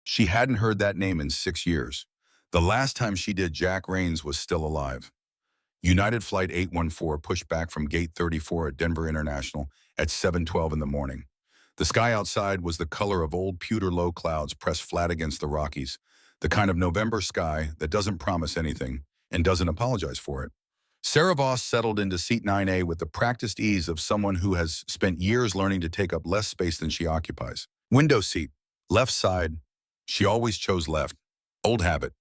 She hadn't heard that name in 6 years. The last time she did, Jack Raines was still alive. United Flight 814 pushed back from Gate 34 at Denver International at 7:12 in the morning. The sky outside was the color of old pewter low clouds pressed flat against the Rockies, the kind of November sky that doesn't promise anything and doesn't apologize for it. Sarah Voss settled into seat 9A with the practiced ease of someone who has spent years learning to take up less space than she occupies. Window seat, left side. She always chose left. Old habit.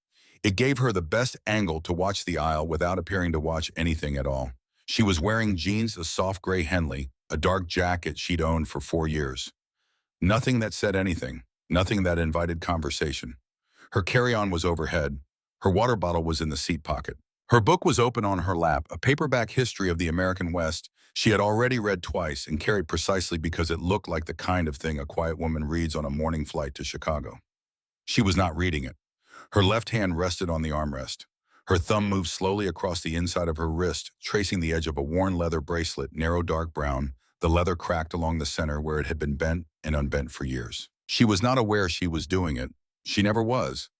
It gave her the best angle to watch the aisle without appearing to watch anything at all. She was wearing jeans, a soft gray Henley, a dark jacket she'd owned for 4 years. Nothing that said anything, nothing that invited conversation. Her carry-on was overhead. Her water bottle was in the seat pocket. Her book was open on her lap, a paperback history of the American West she had already read twice and carried precisely because it looked like the kind of thing a quiet woman reads on a morning flight to Chicago. She was not reading it. Her left hand rested on the armrest. Her thumb moved slowly across the inside of her wrist, tracing the edge of a worn leather bracelet, narrow dark brown, the leather cracked along the center where it had been bent and unbent for years. She was not aware she was doing it. She never was.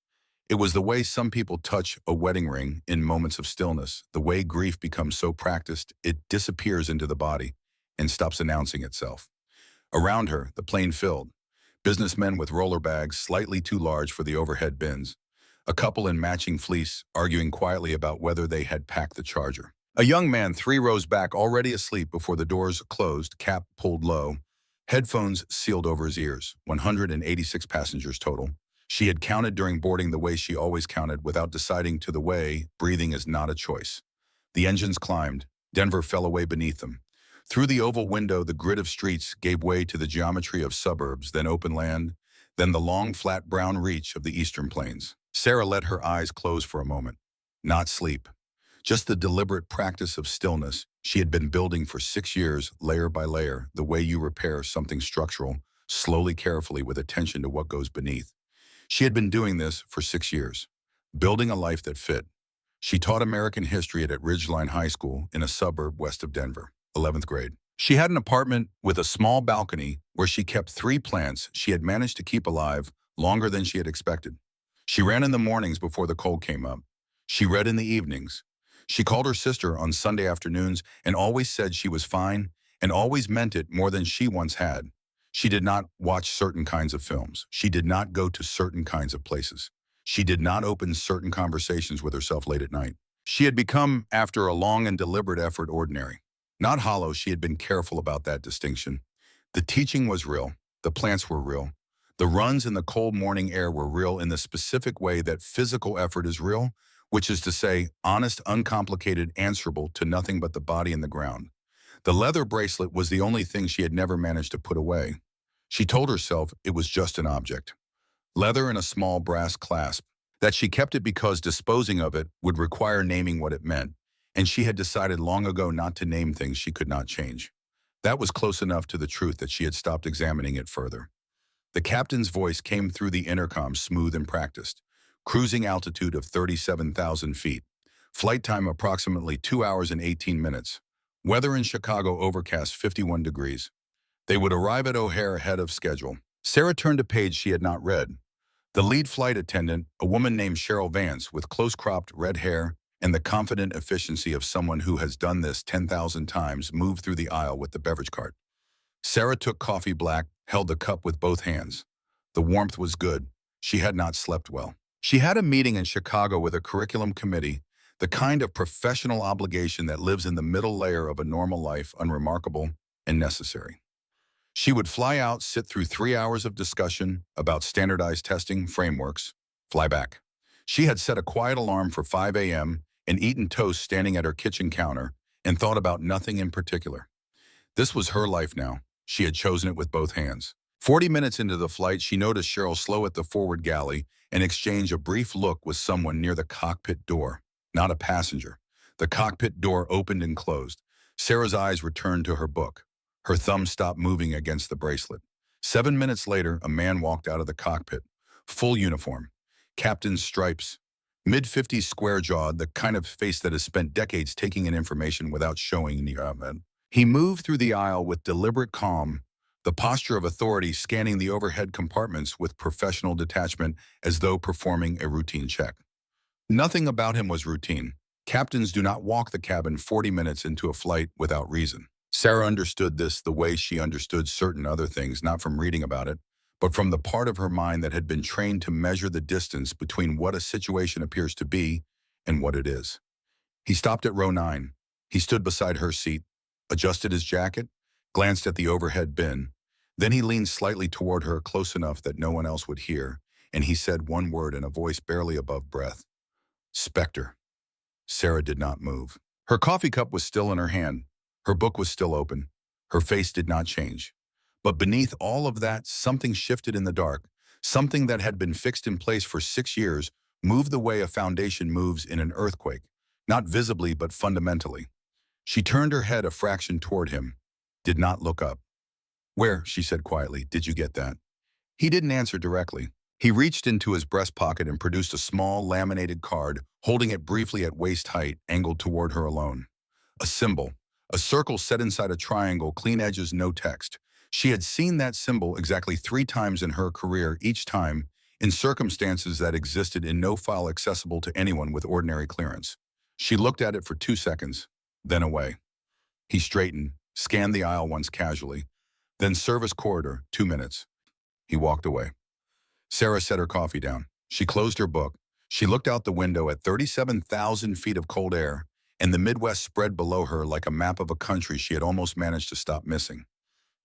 It was the way some people touch a wedding ring in moments of stillness, the way grief becomes so practiced it disappears into the body and stops announcing itself. Around her, the plane filled. Businessmen with roller bags slightly too large for the overhead bins. A couple in matching fleece arguing quietly about whether they had packed the charger. A young man 3 rows back already asleep before the doors closed, cap pulled low, headphones sealed over his ears. 186 passengers total. She had counted during boarding the way she always counted, without deciding to the way breathing is not a choice. The engines climbed. Denver fell away beneath them. Through the oval window, the grid of streets gave way to the geometry of suburbs, then open land, then the long, flat brown reach of the eastern plains. Sarah let her eyes close for a moment. Not sleep. Just the deliberate practice of stillness she had been building for 6 years, layer by layer, the way you repair something structural, slowly, carefully, with attention to what goes beneath. She had been doing this for 6 years, building a life that fit. She taught American history at Ridgeline High School in a suburb west of Denver, 11th grade. She had an apartment with a small balcony where she kept 3 plants she had managed to keep alive longer than she had expected. She ran in the mornings before the cold came up. She read in the evenings. She called her sister on Sunday afternoons and always said she was fine and always meant it more than she once had. She did not watch certain kinds of films. She did not go to certain kinds of places. She did not open certain conversations with herself late at night. She had become, after a long and deliberate effort, ordinary. Not hollow. She had been careful about that distinction. The teaching was real. The plants were real. The runs in the cold morning air were real in the specific way that physical effort is real, which is to say, honest, uncomplicated, answerable to nothing but the body and the ground. The leather bracelet was the only thing she had never managed to put away. She told herself it was just an object. Leather and a small brass clasp. That she kept it because disposing of it would require naming what it meant, and she had decided long ago not to name things she could not change. That was close enough to the truth that she had stopped examining it further. The captain's voice came through the intercom, smooth and practiced. Cruising altitude of 37,000 feet. Flight time approximately 2 hours and 18 minutes. Weather in Chicago overcast, 51 degrees. They would arrive at O'Hare ahead of schedule. Sarah turned a page she had not read. The lead flight attendant, a woman named Cheryl Vance with close-cropped red hair and the confident efficiency of someone who has done this 10,000 times, moved through the aisle with the beverage cart. Sarah took coffee black, held the cup with both hands. The warmth was good. She had not slept well. She had a meeting in Chicago with a curriculum committee, the kind of professional obligation that lives in the middle layer of a normal life, unremarkable and necessary. She would fly out, sit through 3 hours of discussion about standardized testing frameworks, fly back. She had set a quiet alarm for 5 a.m. and eaten toast standing at her kitchen counter and thought about nothing in particular. This was her life now. She had chosen it with both hands. 40 minutes into the flight, she noticed Cheryl slow at the forward galley and exchange a brief look with someone near the cockpit door. Not a passenger. The cockpit door opened and closed. Sarah's eyes returned to her book. Her thumb stopped moving against the bracelet. 7 minutes later, a man walked out of the cockpit. Full uniform. Captain's stripes. Mid-50s, square-jawed, the kind of face that has spent decades taking in information without showing any of it. He moved through the aisle with deliberate calm, the posture of authority, scanning the overhead compartments with professional detachment as though performing a routine check. Nothing about him was routine. Captains do not walk the cabin 40 minutes into a flight without reason. Sarah understood this the way she understood certain other things, not from reading about it, but from the part of her mind that had been trained to measure the distance between what a situation appears to be and what it is. He stopped at row 9. He stood beside her seat, adjusted his jacket, glanced at the overhead bin. Then he leaned slightly toward her, close enough that no one else would hear, and he said one word in a voice barely above breath. Spectre. Sarah did not move. Her coffee cup was still in her hand. Her book was still open. Her face did not change. But beneath all of that, something shifted in the dark. Something that had been fixed in place for 6 years moved the way a foundation moves in an earthquake, not visibly but fundamentally. She turned her head a fraction toward him, did not look up. Where, she said quietly, did you get that? He didn't answer directly. He reached into his breast pocket and produced a small, laminated card, holding it briefly at waist height, angled toward her alone. A symbol, a circle set inside a triangle, clean edges, no text. She had seen that symbol exactly 3 times in her career, each time in circumstances that existed in no file accessible to anyone with ordinary clearance. She looked at it for 2 seconds, then away. He straightened, scanned the aisle once casually, then service corridor, 2 minutes. He walked away. Sarah set her coffee down. She closed her book. She looked out the window at 37,000 feet of cold air, and the Midwest spread below her like a map of a country she had almost managed to stop missing.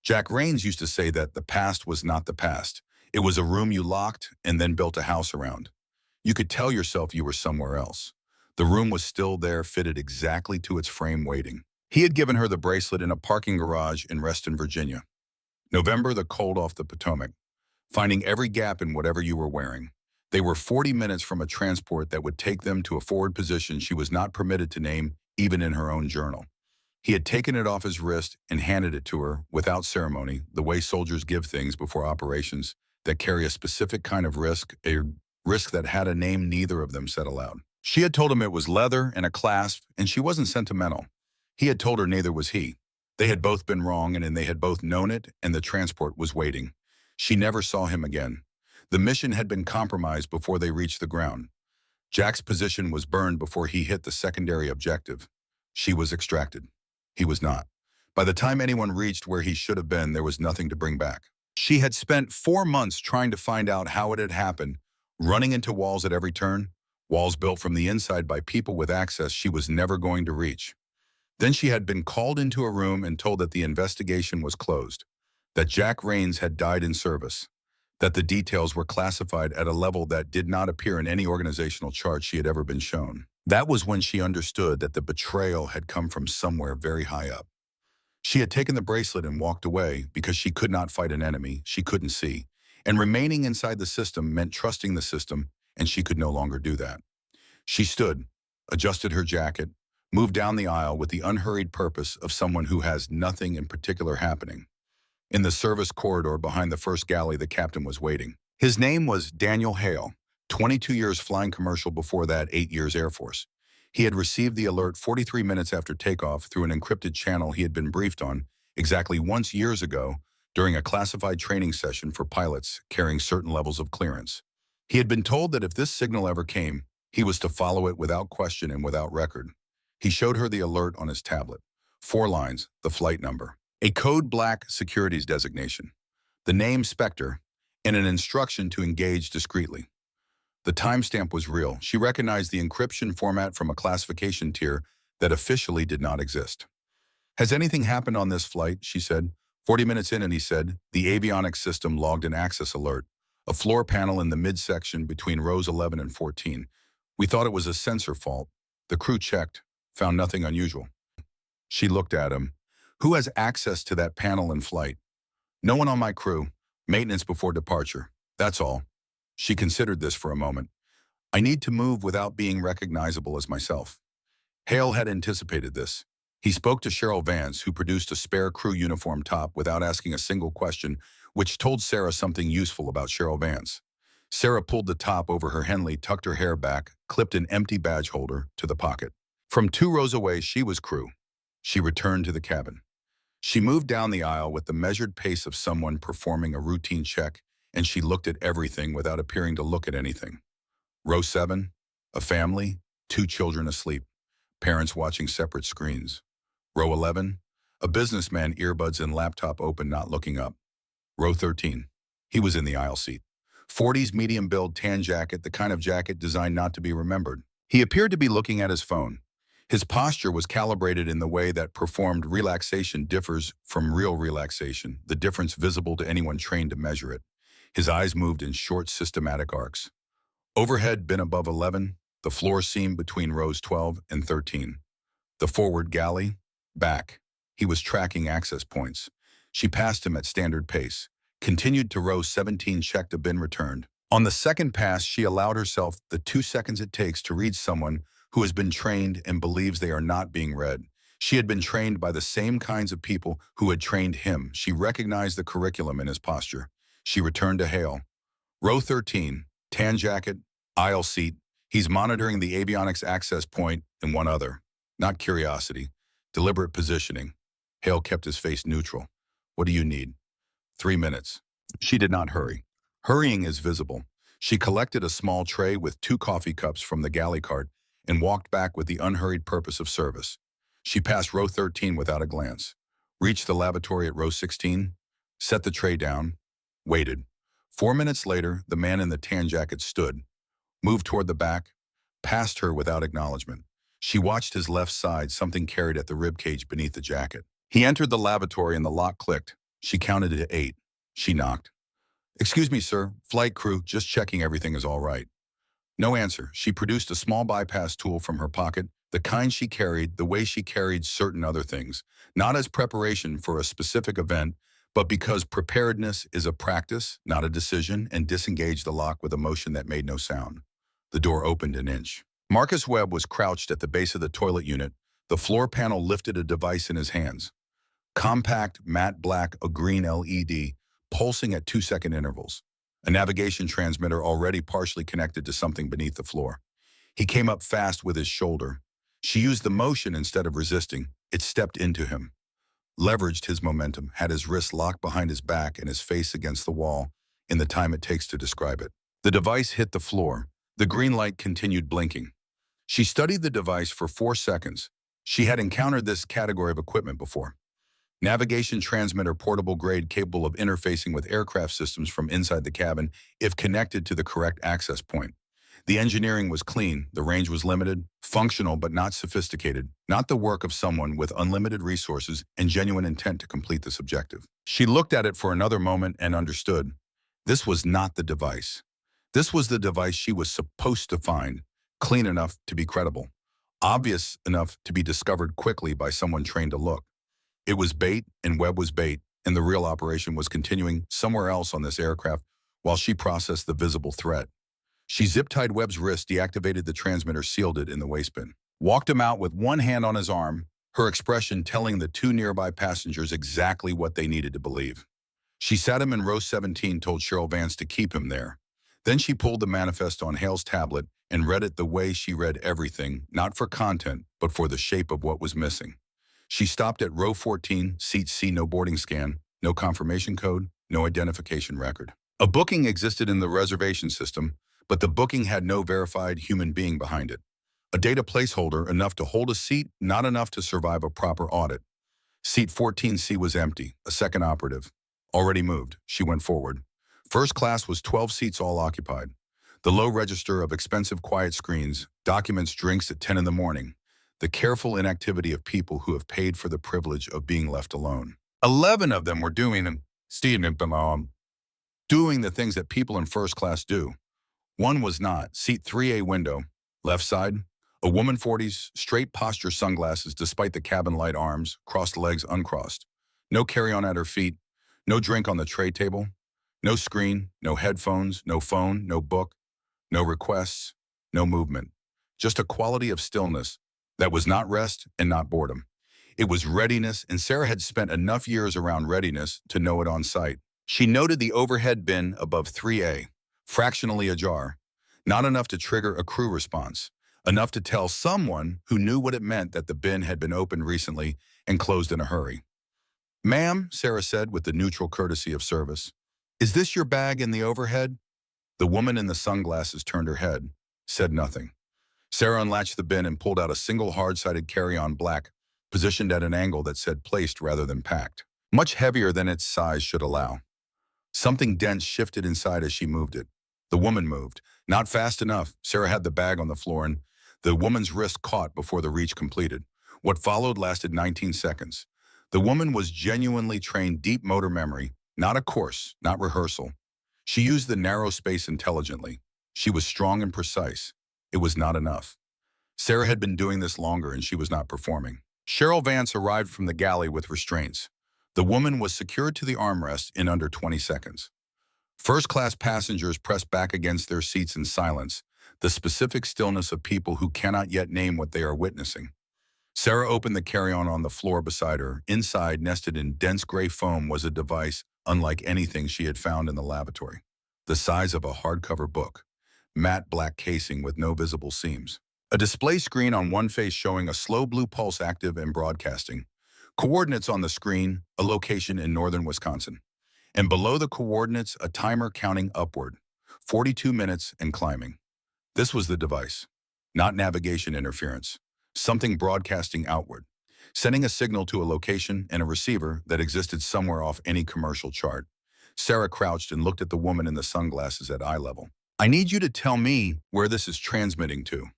Jack Rains used to say that the past was not the past. It was a room you locked and then built a house around. You could tell yourself you were somewhere else. The room was still there, fitted exactly to its frame, waiting. He had given her the bracelet in a parking garage in Reston, Virginia. November, the cold off the Potomac, finding every gap in whatever you were wearing. They were 40 minutes from a transport that would take them to a forward position she was not permitted to name, even in her own journal. He had taken it off his wrist and handed it to her without ceremony, the way soldiers give things before operations that carry a specific kind of risk, a risk that had a name neither of them said aloud. She had told him it was leather and a clasp, and she wasn't sentimental. He had told her neither was he. They had both been wrong, and they had both known it, and the transport was waiting. She never saw him again. The mission had been compromised before they reached the ground. Jack's position was burned before he hit the secondary objective. She was extracted. He was not. By the time anyone reached where he should have been, there was nothing to bring back. She had spent 4 months trying to find out how it had happened, running into walls at every turn, walls built from the inside by people with access she was never going to reach. Then she had been called into a room and told that the investigation was closed, that Jack Rains had died in service, that the details were classified at a level that did not appear in any organizational chart she had ever been shown. That was when she understood that the betrayal had come from somewhere very high up. She had taken the bracelet and walked away because she could not fight an enemy she couldn't see, and remaining inside the system meant trusting the system, and she could no longer do that. She stood, adjusted her jacket, moved down the aisle with the unhurried purpose of someone who has nothing in particular happening. In the service corridor behind the first galley, the captain was waiting. His name was Daniel Hale, 22 years flying commercial, before that 8 years Air Force. He had received the alert 43 minutes after takeoff through an encrypted channel he had been briefed on exactly once years ago during a classified training session for pilots carrying certain levels of clearance. He had been told that if this signal ever came, he was to follow it without question and without record. He showed her the alert on his tablet. 4 lines, the flight number, a code black securities designation, the name Spectre, and an instruction to engage discreetly. The timestamp was real. She recognized the encryption format from a classification tier that officially did not exist. Has anything happened on this flight? She said. 40 minutes in, and he said, the avionics system logged an access alert, a floor panel in the midsection between rows 11 and 14. We thought it was a sensor fault. The crew checked, found nothing unusual. She looked at him. Who has access to that panel in flight? No one on my crew. Maintenance before departure. That's all. She considered this for a moment. I need to move without being recognizable as myself. Hale had anticipated this. He spoke to Cheryl Vance, who produced a spare crew uniform top without asking a single question, which told Sarah something useful about Cheryl Vance. Sarah pulled the top over her Henley, tucked her hair back, clipped an empty badge holder to the pocket. From 2 rows away, she was crew. She returned to the cabin. She moved down the aisle with the measured pace of someone performing a routine check, and she looked at everything without appearing to look at anything. Row 7, a family, 2 children asleep, parents watching separate screens. Row 11, a businessman, earbuds and laptop open, not looking up. Row 13, he was in the aisle seat. 40s medium build tan jacket, the kind of jacket designed not to be remembered. He appeared to be looking at his phone. His posture was calibrated in the way that performed relaxation differs from real relaxation, the difference visible to anyone trained to measure it. His eyes moved in short, systematic arcs. Overhead bin above 11, the floor seam between rows 12 and 13. The forward galley, back. He was tracking access points. She passed him at standard pace, continued to row 17, checked a bin returned. On the second pass, she allowed herself the 2 seconds it takes to read someone who has been trained and believes they are not being read. She had been trained by the same kinds of people who had trained him. She recognized the curriculum in his posture. She returned to Hale. Row 13, tan jacket, aisle seat. He's monitoring the avionics access point and one other. Not curiosity, deliberate positioning. Hale kept his face neutral. What do you need? 3 minutes. She did not hurry. Hurrying is visible. She collected a small tray with 2 coffee cups from the galley cart and walked back with the unhurried purpose of service. She passed row 13 without a glance, reached the lavatory at row 16, set the tray down, waited. 4 minutes later, the man in the tan jacket stood, moved toward the back, passed her without acknowledgement. She watched his left side, something carried at the ribcage beneath the jacket. He entered the lavatory and the lock clicked. She counted to 8. She knocked. "Excuse me, sir. Flight crew, just checking everything is all right." No answer. She produced a small bypass tool from her pocket, the kind she carried the way she carried certain other things, not as preparation for a specific event, but because preparedness is a practice, not a decision, and disengaged the lock with a motion that made no sound. The door opened an inch. Marcus Webb was crouched at the base of the toilet unit. The floor panel lifted a device in his hands. Compact, matte black, a green LED, pulsing at 2-second intervals. A navigation transmitter already partially connected to something beneath the floor. He came up fast with his shoulder. She used the motion instead of resisting. It stepped into him, leveraged his momentum, had his wrists locked behind his back and his face against the wall in the time it takes to describe it. The device hit the floor. The green light continued blinking. She studied the device for 4 seconds. She had encountered this category of equipment before. Navigation transmitter, portable grade, capable of interfacing with aircraft systems from inside the cabin if connected to the correct access point. The engineering was clean, the range was limited, functional but not sophisticated, not the work of someone with unlimited resources and genuine intent to complete this objective. She looked at it for another moment and understood. This was not the device. This was the device she was supposed to find, clean enough to be credible, obvious enough to be discovered quickly by someone trained to look. It was bait, and Webb was bait, and the real operation was continuing somewhere else on this aircraft while she processed the visible threat. She zip-tied Webb's wrist, deactivated the transmitter, sealed it in the waistband. Walked him out with one hand on his arm, her expression telling the 2 nearby passengers exactly what they needed to believe. She sat him in row 17, told Cheryl Vance to keep him there. Then she pulled the manifest on Hale's tablet and read it the way she read everything, not for content, but for the shape of what was missing. She stopped at row 14, seat C, no boarding scan, no confirmation code, no identification record. A booking existed in the reservation system, but the booking had no verified human being behind it. A data placeholder enough to hold a seat, not enough to survive a proper audit. Seat 14C was empty, a second operative. Already moved. She went forward. First class was 12 seats all occupied. The low register of expensive quiet screens, documents, drinks at 10 in the morning. The careful inactivity of people who have paid for the privilege of being left alone. 11 of them were doing the things that people in first class do. One was not. Seat 3A window, left side, a woman 40s, straight posture, sunglasses despite the cabin light, arms, crossed legs uncrossed. No carry-on at her feet, no drink on the tray table, no screen, no headphones, no phone, no book, no requests, no movement. Just a quality of stillness that was not rest and not boredom. It was readiness, and Sarah had spent enough years around readiness to know it on sight. She noted the overhead bin above 3A, fractionally ajar, not enough to trigger a crew response, enough to tell someone who knew what it meant that the bin had been opened recently and closed in a hurry. "Ma'am," Sarah said with the neutral courtesy of service, "is this your bag in the overhead?" The woman in the sunglasses turned her head, said nothing. Sarah unlatched the bin and pulled out a single hard-sided carry-on black, positioned at an angle that said placed rather than packed, much heavier than its size should allow. Something dense shifted inside as she moved it. The woman moved. Not fast enough. Sarah had the bag on the floor and the woman's wrist caught before the reach completed. What followed lasted 19 seconds. The woman was genuinely trained deep motor memory, not a course, not rehearsal. She used the narrow space intelligently. She was strong and precise. It was not enough. Sarah had been doing this longer and she was not performing. Cheryl Vance arrived from the galley with restraints. The woman was secured to the armrest in under 20 seconds. First-class passengers pressed back against their seats in silence, the specific stillness of people who cannot yet name what they are witnessing. Sarah opened the carry-on the floor beside her. Inside, nested in dense gray foam, was a device unlike anything she had found in the lavatory. The size of a hardcover book, matte black casing with no visible seams. A display screen on one face showing a slow blue pulse active and broadcasting. Coordinates on the screen, a location in northern Wisconsin. And below the coordinates, a timer counting upward, 42 minutes and climbing. This was the device, not navigation interference, something broadcasting outward, sending a signal to a location and a receiver that existed somewhere off any commercial chart. Sarah crouched and looked at the woman in the sunglasses at eye level. "I need you to tell me where this is transmitting to."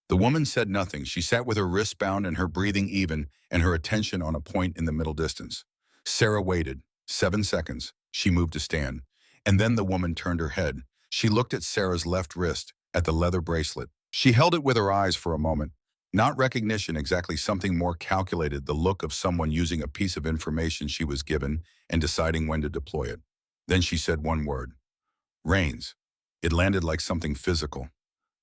The woman said nothing. She sat with her wrists bound and her breathing even and her attention on a point in the middle distance. Sarah waited. 7 seconds. She moved to stand. And then the woman turned her head. She looked at Sarah's left wrist, at the leather bracelet. She held it with her eyes for a moment. Not recognition, exactly, something more calculated, the look of someone using a piece of information she was given and deciding when to deploy it. Then she said one word. "Rains." It landed like something physical.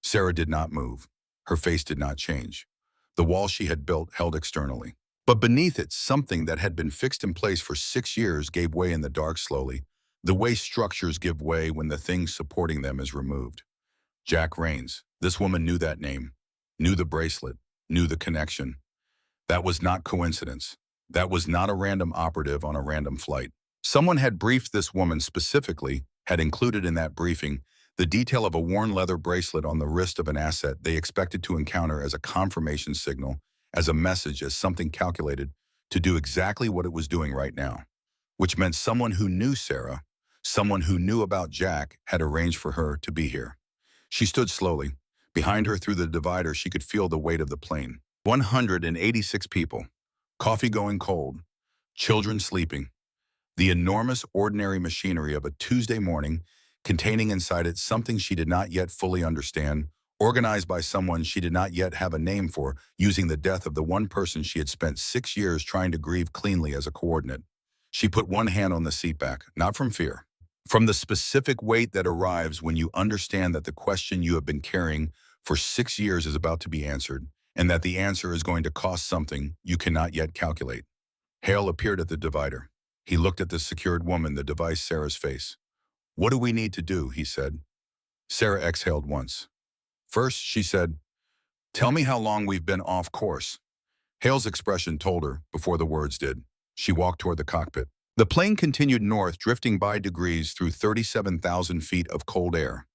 Sarah did not move. Her face did not change. The wall she had built held externally. But beneath it, something that had been fixed in place for 6 years gave way in the dark slowly, the way structures give way when the thing supporting them is removed. Jack Rains. This woman knew that name, knew the bracelet, knew the connection. That was not coincidence. That was not a random operative on a random flight. Someone had briefed this woman specifically, had included in that briefing the detail of a worn leather bracelet on the wrist of an asset they expected to encounter as a confirmation signal, as a message, as something calculated to do exactly what it was doing right now, which meant someone who knew Sarah, someone who knew about Jack, had arranged for her to be here. She stood slowly. Behind her through the divider, she could feel the weight of the plane. 186 people, coffee going cold, children sleeping. The enormous, ordinary machinery of a Tuesday morning, containing inside it something she did not yet fully understand, organized by someone she did not yet have a name for, using the death of the one person she had spent 6 years trying to grieve cleanly as a coordinate. She put one hand on the seat back, not from fear, from the specific weight that arrives when you understand that the question you have been carrying for 6 years is about to be answered, and that the answer is going to cost something you cannot yet calculate. Hale appeared at the divider. He looked at the secured woman, the device Sarah's face. "What do we need to do?" he said. Sarah exhaled once. "First," she said, "tell me how long we've been off course." Hale's expression told her before the words did. She walked toward the cockpit. The plane continued north, drifting by degrees through 37,000 feet of cold air.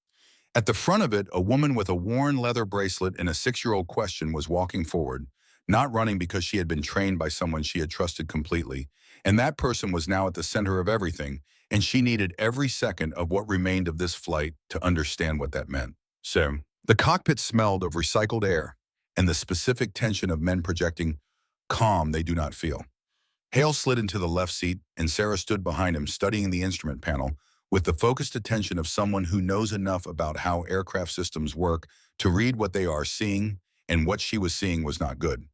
At the front of it, a woman with a worn leather bracelet and a 6-year-old question was walking forward, not running because she had been trained by someone she had trusted completely. And that person was now at the center of everything, and she needed every second of what remained of this flight to understand what that meant. So, the cockpit smelled of recycled air and the specific tension of men projecting calm they do not feel. Hale slid into the left seat, and Sarah stood behind him, studying the instrument panel with the focused attention of someone who knows enough about how aircraft systems work to read what they are seeing, and what she was seeing was not good.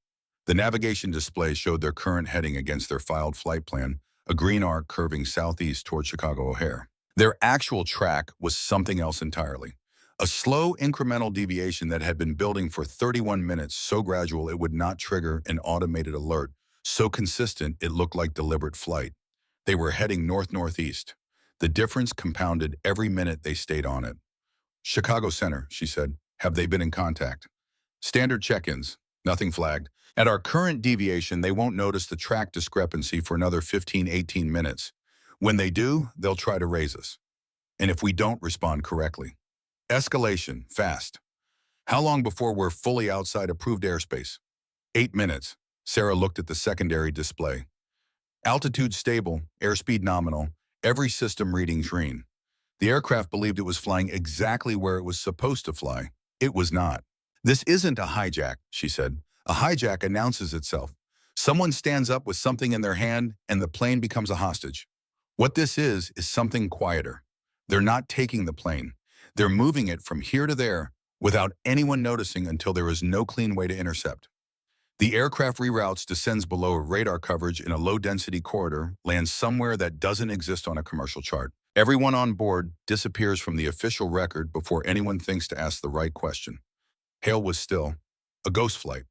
The navigation display showed their current heading against their filed flight plan, a green arc curving southeast toward Chicago O'Hare. Their actual track was something else entirely. A slow, incremental deviation that had been building for 31 minutes, so gradual it would not trigger an automated alert, so consistent it looked like deliberate flight. They were heading north-northeast. The difference compounded every minute they stayed on it. "Chicago Center," she said. "Have they been in contact?" "Standard check-ins. Nothing flagged. At our current deviation, they won't notice the track discrepancy for another 15, 18 minutes. When they do, they'll try to raise us. And if we don't respond correctly. Escalation, fast. How long before we're fully outside approved airspace? 8 minutes. Sarah looked at the secondary display. Altitude stable, airspeed nominal, every system reading green. The aircraft believed it was flying exactly where it was supposed to fly. It was not. This isn't a hijack, she said. A hijack announces itself. Someone stands up with something in their hand and the plane becomes a hostage. What this is something quieter. They're not taking the plane. They're moving it from here to there without anyone noticing until there is no clean way to intercept. The aircraft reroutes, descends below radar coverage in a low-density corridor, lands somewhere that doesn't exist on a commercial chart. Everyone on board disappears from the official record before anyone thinks to ask the right question. Hale was still. A ghost flight.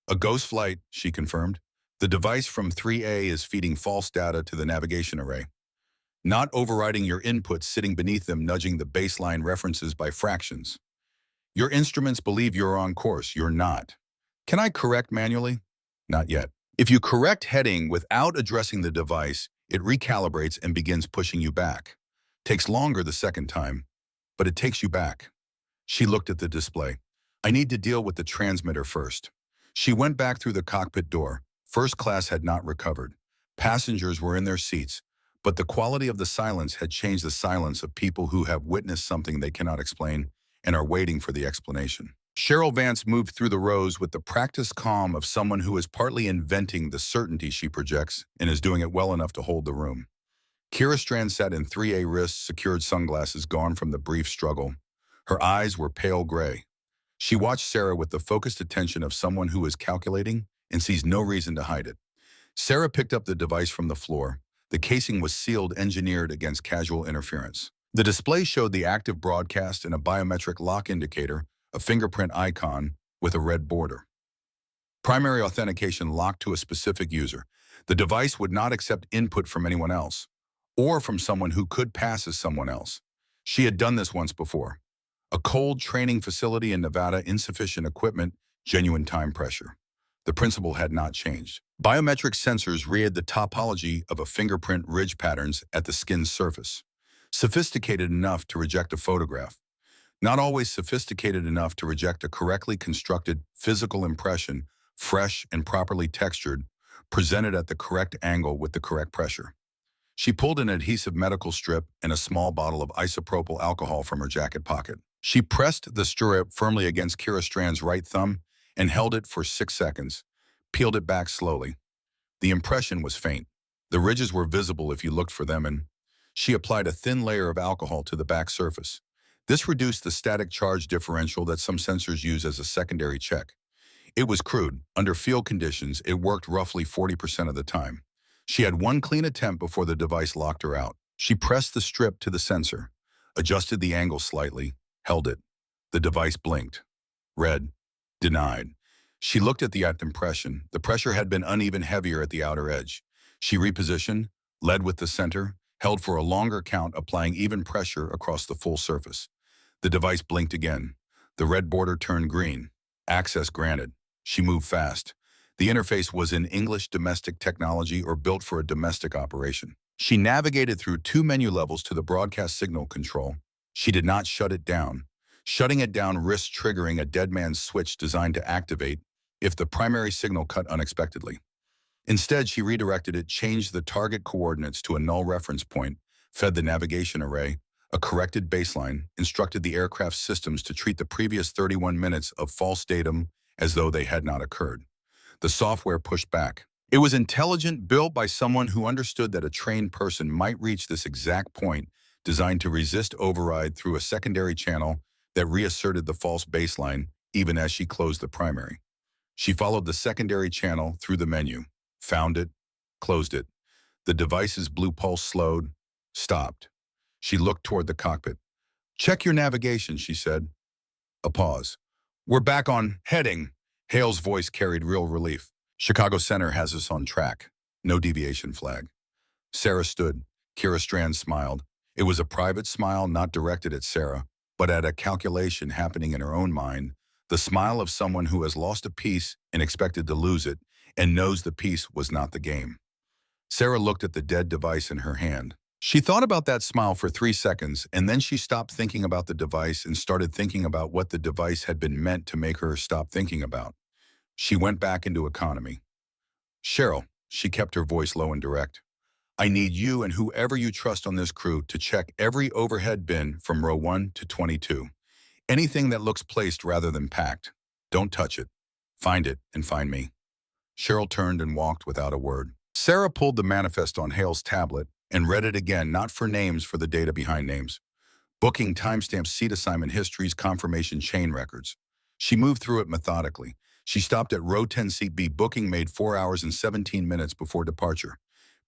A ghost flight, she confirmed. The device from 3A is feeding false data to the navigation array. Not overriding your inputs, sitting beneath them, nudging the baseline references by fractions. Your instruments believe you're on course. You're not. Can I correct manually? Not yet. If you correct heading without addressing the device, it recalibrates and begins pushing you back. Takes longer the second time, but it takes you back. She looked at the display. I need to deal with the transmitter first. She went back through the cockpit door. First class had not recovered. Passengers were in their seats, but the quality of the silence had changed the silence of people who have witnessed something they cannot explain and are waiting for the explanation. Cheryl Vance moved through the rows with the practiced calm of someone who is partly inventing the certainty she projects and is doing it well enough to hold the room. Kira Strand sat in 3A wrists, secured sunglasses gone from the brief struggle. Her eyes were pale gray. She watched Sarah with the focused attention of someone who is calculating and sees no reason to hide it. Sarah picked up the device from the floor. The casing was sealed, engineered against casual interference. The display showed the active broadcast and a biometric lock indicator, a fingerprint icon with a red border. Primary authentication locked to a specific user. The device would not accept input from anyone else, or from someone who could pass as someone else. She had done this once before. A cold training facility in Nevada, insufficient equipment, genuine time pressure. The principle had not changed. Biometric sensors read the topology of a fingerprint ridge patterns at the skin's surface. Sophisticated enough to reject a photograph. Not always sophisticated enough to reject a correctly constructed physical impression, fresh and properly textured, presented at the correct angle with the correct pressure. She pulled an adhesive medical strip and a small bottle of isopropyl alcohol from her jacket pocket. She pressed the strip firmly against Kira Strand's right thumb and held it for 6 seconds, peeled it back slowly. The impression was faint. The ridges were visible if you looked for them, and she applied a thin layer of alcohol to the back surface. This reduced the static charge differential that some sensors use as a secondary check. It was crude. Under field conditions, it worked roughly 40% of the time. She had one clean attempt before the device locked her out. She pressed the strip to the sensor, adjusted the angle slightly, held it. The device blinked. Red. Denied. She looked at the impression. The pressure had been uneven, heavier at the outer edge. She repositioned, led with the center, held for a longer count, applying even pressure across the full surface. The device blinked again. The red border turned green. Access granted. She moved fast. The interface was in English, domestic technology, or built for a domestic operation. She navigated through 2 menu levels to the broadcast signal control. She did not shut it down. Shutting it down risked triggering a dead man's switch designed to activate if the primary signal cut unexpectedly. Instead, she redirected it, changed the target coordinates to a null reference point, fed the navigation array, a corrected baseline, instructed the aircraft systems to treat the previous 31 minutes of false datum as though they had not occurred. The software pushed back. It was intelligent, built by someone who understood that a trained person might reach this exact point, designed to resist override through a secondary channel that reasserted the false baseline even as she closed the primary. She followed the secondary channel through the menu, found it, closed it. The device's blue pulse slowed, stopped. She looked toward the cockpit. "Check your navigation," she said. A pause. "We're back on heading." Hale's voice carried real relief. "Chicago Center has us on track. No deviation flag." Sarah stood. Kira Strand smiled. It was a private smile, not directed at Sarah, but at a calculation happening in her own mind, The smile of someone who has lost a piece and expected to lose it and knows the piece was not the game. Sarah looked at the dead device in her hand. She thought about that smile for 3 seconds, and then she stopped thinking about the device and started thinking about what the device had been meant to make her stop thinking about. She went back into economy. Cheryl, she kept her voice low and direct. I need you and whoever you trust on this crew to check every overhead bin from row 1 to 22. Anything that looks placed rather than packed. Don't touch it. Find it and find me. Cheryl turned and walked without a word. Sarah pulled the manifest on Hale's tablet and read it again, not for names, for the data behind names. Booking, timestamps, seat assignment histories, confirmation, chain records. She moved through it methodically. She stopped at row 10 seat B. Booking made 4 hours and 17 minutes before departure.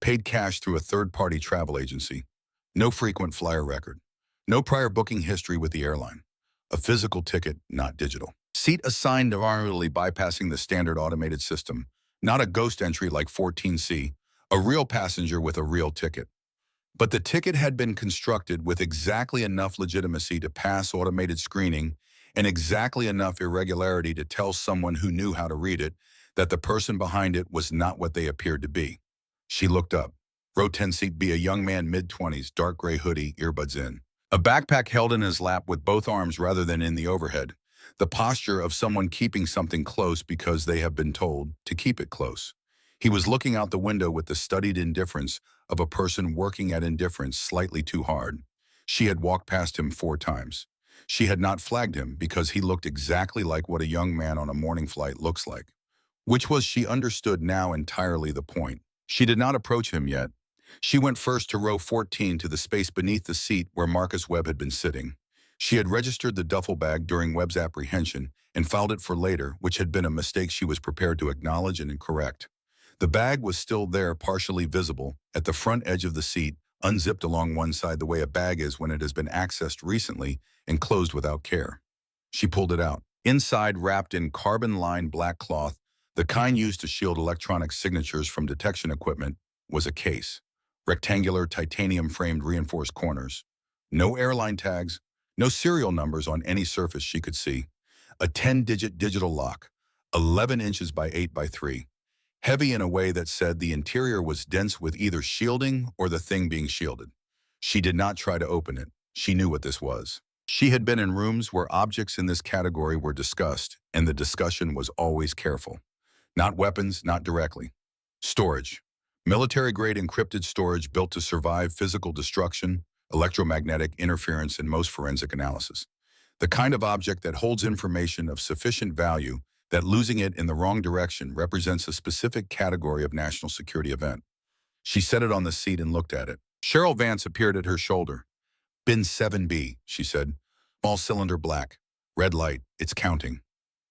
Paid cash through a third-party travel agency. No frequent flyer record. No prior booking history with the airline. A physical ticket, not digital. Seat assigned narrowly, bypassing the standard automated system. Not a ghost entry like 14C. A real passenger with a real ticket. But the ticket had been constructed with exactly enough legitimacy to pass automated screening and exactly enough irregularity to tell someone who knew how to read it that the person behind it was not what they appeared to be. She looked up. Row 10 seat B, a young man mid-20s, dark gray hoodie, earbuds in. A backpack held in his lap with both arms rather than in the overhead. The posture of someone keeping something close because they have been told to keep it close. He was looking out the window with the studied indifference of a person working at indifference slightly too hard. She had walked past him 4 times. She had not flagged him because he looked exactly like what a young man on a morning flight looks like. Which was, she understood now, entirely the point. She did not approach him yet. She went first to row 14, to the space beneath the seat where Marcus Webb had been sitting. She had registered the duffel bag during Webb's apprehension and filed it for later, which had been a mistake she was prepared to acknowledge and correct. The bag was still there, partially visible, at the front edge of the seat, unzipped along one side the way a bag is when it has been accessed recently and closed without care. She pulled it out. Inside, wrapped in carbon-lined black cloth, the kind used to shield electronic signatures from detection equipment, was a case. Rectangular, titanium-framed reinforced corners. No airline tags, no serial numbers on any surface she could see. A 10-digit digital lock, 11 inches by 8 by 3. Heavy in a way that said the interior was dense with either shielding or the thing being shielded. She did not try to open it. She knew what this was. She had been in rooms where objects in this category were discussed, and the discussion was always careful. Not weapons, not directly. Storage. Military-grade encrypted storage built to survive physical destruction, electromagnetic interference, and most forensic analysis. The kind of object that holds information of sufficient value that losing it in the wrong direction represents a specific category of national security event. She set it on the seat and looked at it. Cheryl Vance appeared at her shoulder. Bin 7B, she said. Small cylinder, black. Red light, it's counting.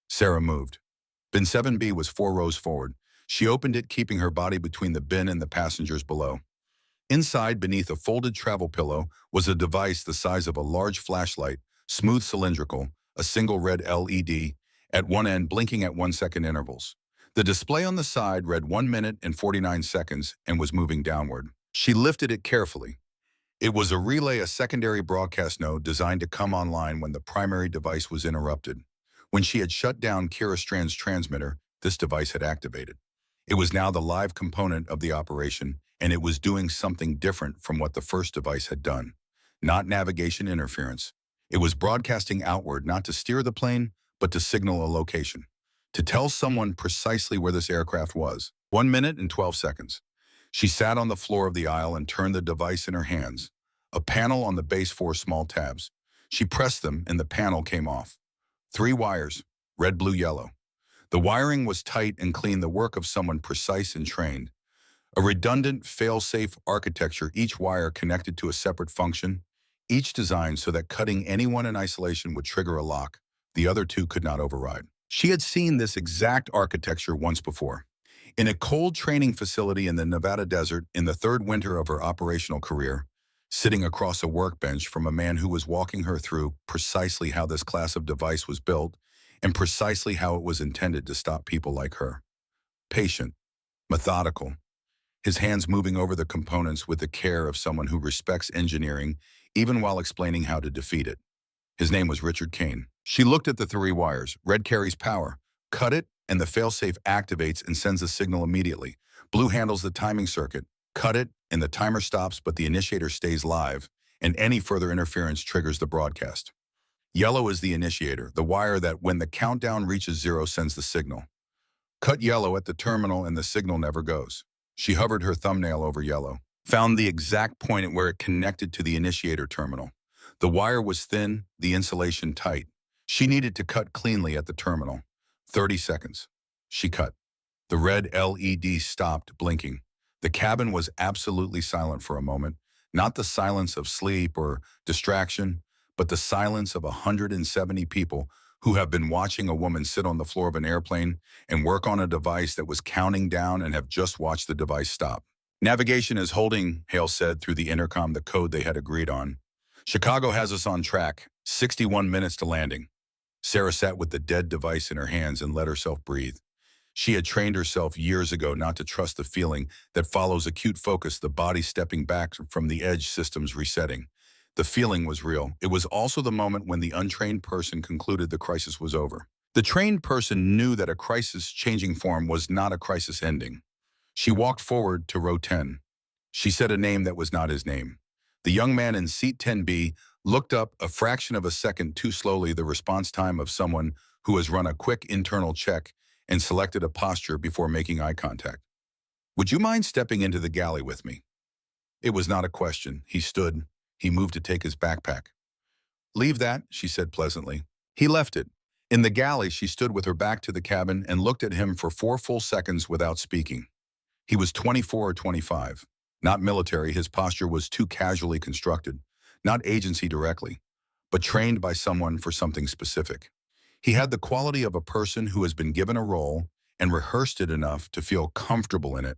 Sarah moved. Bin 7B was 4 rows forward. She opened it, keeping her body between the bin and the passengers below. Inside, beneath a folded travel pillow, was a device the size of a large flashlight, smooth cylindrical, a single red LED, at one end blinking at 1-second intervals. The display on the side read 1 minute and 49 seconds and was moving downward. She lifted it carefully. It was a relay, a secondary broadcast node designed to come online when the primary device was interrupted. When she had shut down Kira Strand's transmitter, this device had activated. It was now the live component of the operation, and it was doing something different from what the first device had done. Not navigation interference. It was broadcasting outward, not to steer the plane, but to signal a location. To tell someone precisely where this aircraft was. 1 minute and 12 seconds. She sat on the floor of the aisle and turned the device in her hands. A panel on the base, 4 small tabs. She pressed them and the panel came off. 3 wires, red, blue, yellow. The wiring was tight and clean, the work of someone precise and trained. A redundant, fail-safe architecture, each wire connected to a separate function, each designed so that cutting any one in isolation would trigger a lock. The other 2 could not override. She had seen this exact architecture once before. In a cold training facility in the Nevada desert in the 3rd winter of her operational career, sitting across a workbench from a man who was walking her through precisely how this class of device was built and precisely how it was intended to stop people like her. Patient, methodical, his hands moving over the components with the care of someone who respects engineering even while explaining how to defeat it. His name was Richard Kane. She looked at the three wires. Red carries power. Cut it, and the failsafe activates and sends a signal immediately. Blue handles the timing circuit. Cut it, and the timer stops, but the initiator stays live, and any further interference triggers the broadcast. Yellow is the initiator, the wire that, when the countdown reaches 0, sends the signal. Cut yellow at the terminal and the signal never goes. She hovered her thumbnail over yellow, found the exact point at where it connected to the initiator terminal. The wire was thin, the insulation tight. She needed to cut cleanly at the terminal. 30 seconds. She cut. The red LED stopped blinking. The cabin was absolutely silent for a moment, not the silence of sleep or distraction, but the silence of 170 people who have been watching a woman sit on the floor of an airplane and work on a device that was counting down and have just watched the device stop. Navigation is holding, Hale said through the intercom, the code they had agreed on. Chicago has us on track, 61 minutes to landing. Sarah sat with the dead device in her hands and let herself breathe. She had trained herself years ago not to trust the feeling that follows acute focus, the body stepping back from the edge, systems resetting. The feeling was real. It was also the moment when the untrained person concluded the crisis was over. The trained person knew that a crisis-changing form was not a crisis ending. She walked forward to row 10. She said a name that was not his name. The young man in seat 10B looked up a fraction of a second too slowly, the response time of someone who has run a quick internal check and selected a posture before making eye contact. "Would you mind stepping into the galley with me?" It was not a question. He stood. He moved to take his backpack. "Leave that," she said pleasantly. He left it. In the galley, she stood with her back to the cabin and looked at him for 4 full seconds without speaking. He was 24 or 25. Not military, his posture was too casually constructed. Not agency directly, but trained by someone for something specific. He had the quality of a person who has been given a role and rehearsed it enough to feel comfortable in it,